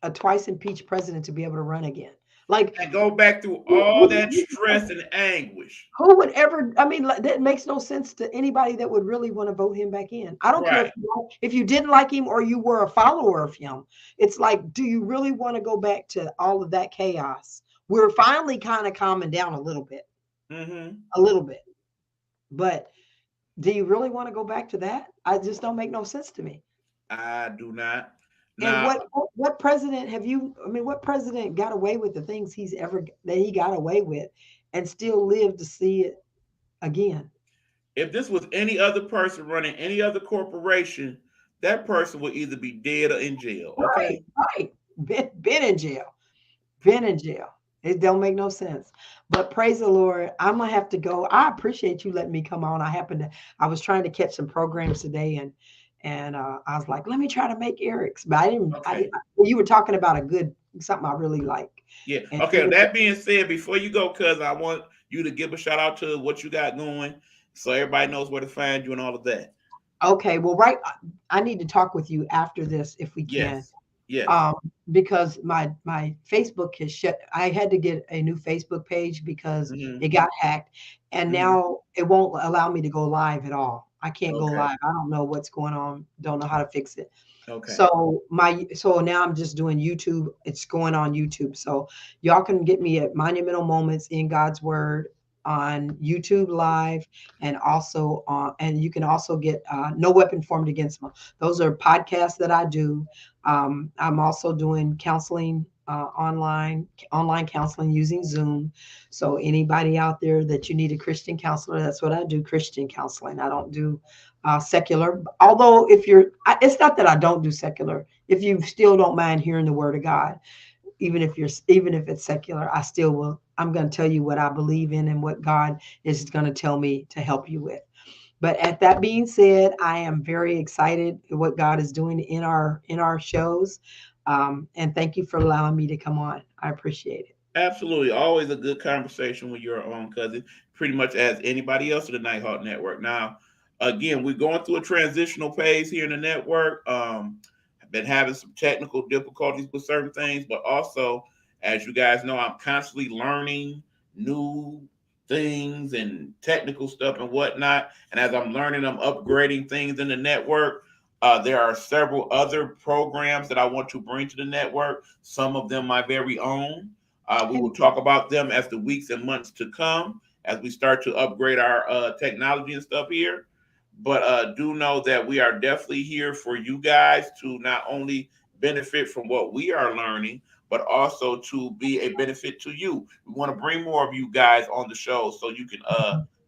a twice impeached president to be able to run again? Like, And go back through who, all who, that stress and anguish. who would ever? I mean, like, that makes no sense to anybody that would really want to vote him back in. I don't care Right. if you didn't like him or you were a follower of him. It's like, do you really want to go back to all of that chaos? We're finally kind of calming down Mm-hmm. a little bit, but do you really want to go back to that? I just don't make no sense to me. I do not. And Now, what president have you? I mean, what president got away with the things that he got away with, and still lived to see it again? if this was any other person running any other corporation, that person would either be dead or in jail. Right, Okay. right. Been in jail. Been in jail. It don't make no sense. But praise the Lord. I'm gonna have to go. I appreciate you letting me come on. I was trying to catch some programs today, and I was like, let me try to make Eric's. But I Okay. didn't, you were talking about a good something I really like. Yeah. And Okay. That being said, before you go, cuz I want you to give a shout out to what you got going, so everybody knows where to find you and all of that. okay, well, right. I need to talk with you after this if we can. Yes. Yes. um, because my Facebook has shut. I had to get a new Facebook page because Mm-hmm. it got hacked, and Mm-hmm. now it won't allow me to go live at all. I can't go Okay. live. I don't know what's going on. Don't know how to fix it. Okay. So now I'm just doing YouTube. It's going on YouTube. So y'all can get me at Monumental Moments in God's Word on YouTube Live, and also and you can also get No Weapon Formed Against Me. Those are podcasts that I do. I'm also doing counseling online counseling using Zoom. So anybody out there that you need a Christian counselor, that's what I do, Christian counseling. I don't do secular. Although it's not that I don't do secular. If you still don't mind hearing the word of God, even if it's secular, I still will. I'm going to tell you what I believe in and what God is going to tell me to help you with. But at that being said, I am very excited what God is doing in our shows, and thank you for allowing me to come on. I appreciate it. Absolutely. Always a good conversation with your own cousin, pretty much as anybody else in the Nighthawk Network. Now, again, we're going through a transitional phase here in the network. I've been having some technical difficulties with certain things, but also, as you guys know, I'm constantly learning new things and technical stuff and whatnot. And as I'm learning, I'm upgrading things in the network. There are several other programs that I want to bring to the network, some of them my very own. We will talk about them as the weeks and months to come as we start to upgrade our technology and stuff here. But do know that we are definitely here for you guys to not only benefit from what we are learning, but also to be a benefit to you. We want to bring more of you guys on the show so you can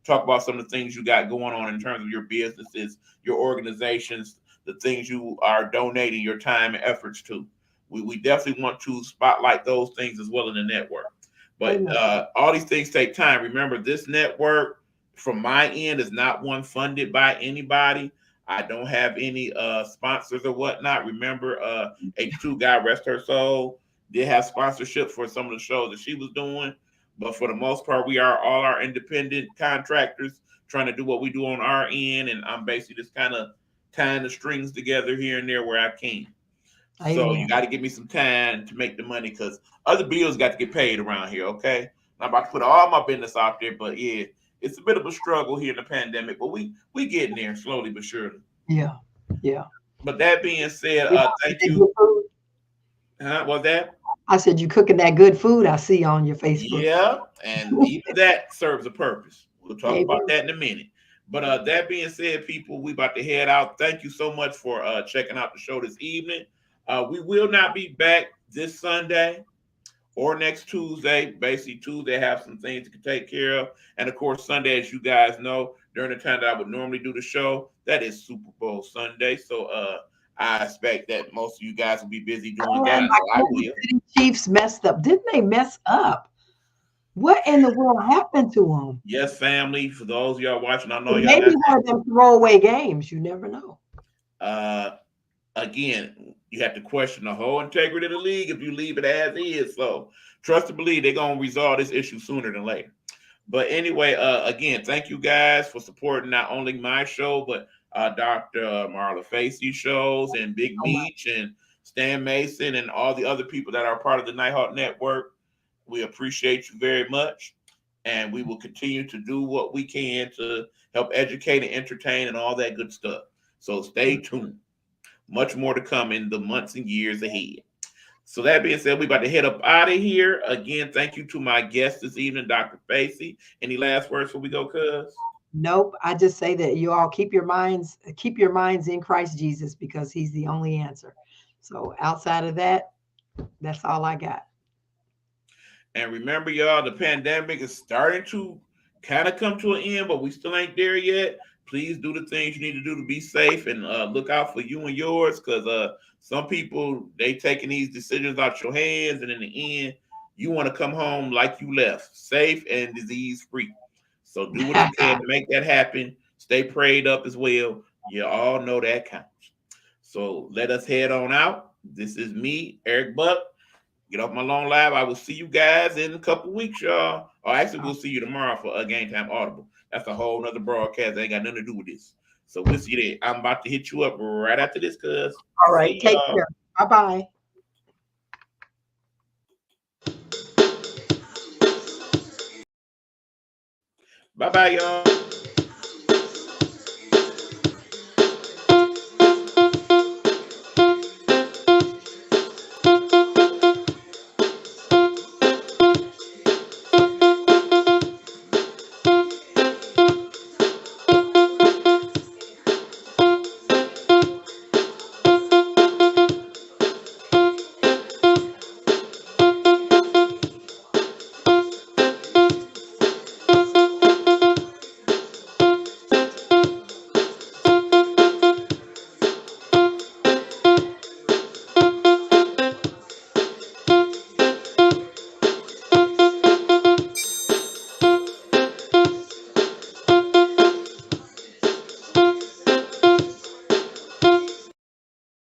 talk about some of the things you got going on in terms of your businesses, your organizations, the things you are donating your time and efforts to. We definitely want to spotlight those things as well in the network. But Amen. all these things take time. Remember, this network from my end is not one funded by anybody. I don't have any sponsors or whatnot. Remember, H2, God rest her soul. did have sponsorship for some of the shows that she was doing, but for the most part, we are all our independent contractors trying to do what we do on our end, and I'm basically just kind of tying the strings together here and there where I can. So you Amen. got to give me some time to make the money because other bills got to get paid around here. Okay, I'm about to put all my business out there, but yeah, it's a bit of a struggle here in the pandemic, but we getting there slowly but surely. Yeah. Yeah. But that being said, You thank cooking you. good food? Huh? Was that? I said you cooking that good food I see on your Facebook. Yeah, and even that serves a purpose. We'll talk about Amen. that in a minute. But that being said, people, we about to head out. Thank you so much for checking out the show this evening. We will not be back this Sunday or next Tuesday. Basically, Tuesday have some things to take care of, and of course, Sunday, as you guys know, during the time that I would normally do the show, that is Super Bowl Sunday. So, I expect that most of you guys will be busy doing Oh, that. my So I Kansas will. City Chiefs messed up. Didn't they mess up? What in the world happened to them? Yes, family. For those of y'all watching, I know y'all Maybe got one of them throwaway games. You never know. that. Again, you have to question the whole integrity of the league if you leave it as is. So trust and believe they're gonna resolve this issue sooner than later. But anyway, again, thank you guys for supporting not only my show, but Dr. Marla Facey shows and Big Meech and Stan Mason and all the other people that are part of the Nighthawk Network. We appreciate you very much. And we will continue to do what we can to help educate and entertain and all that good stuff. So stay tuned. Much more to come in the months and years ahead. So that being said, we about to head up out of here. Again, thank you to my guest this evening, Dr. Facey. Any last words before we go, cuz? Nope. I just say that you all keep your minds in Christ Jesus because he's the only answer. So outside of that, that's all I got. And remember, y'all, the pandemic is starting to kind of come to an end, but we still ain't there yet. Please do the things you need to do to be safe and look out for you and yours, because some people they taking these decisions out your hands, and in the end, you want to come home like you left, safe and disease free. So do what you can to make that happen. Stay prayed up as well. You all know that counts. So let us head on out. This is me, Eric Buck. Get off my long live. I will see you guys in a couple weeks, y'all. Or actually, we'll see you tomorrow for a Game Time Audible. That's a whole nother broadcast. That ain't got nothing to do with this. So we'll see you there. I'm about to hit you up right after this, cuz. All right. Take care. Bye-bye. Bye-bye, y'all.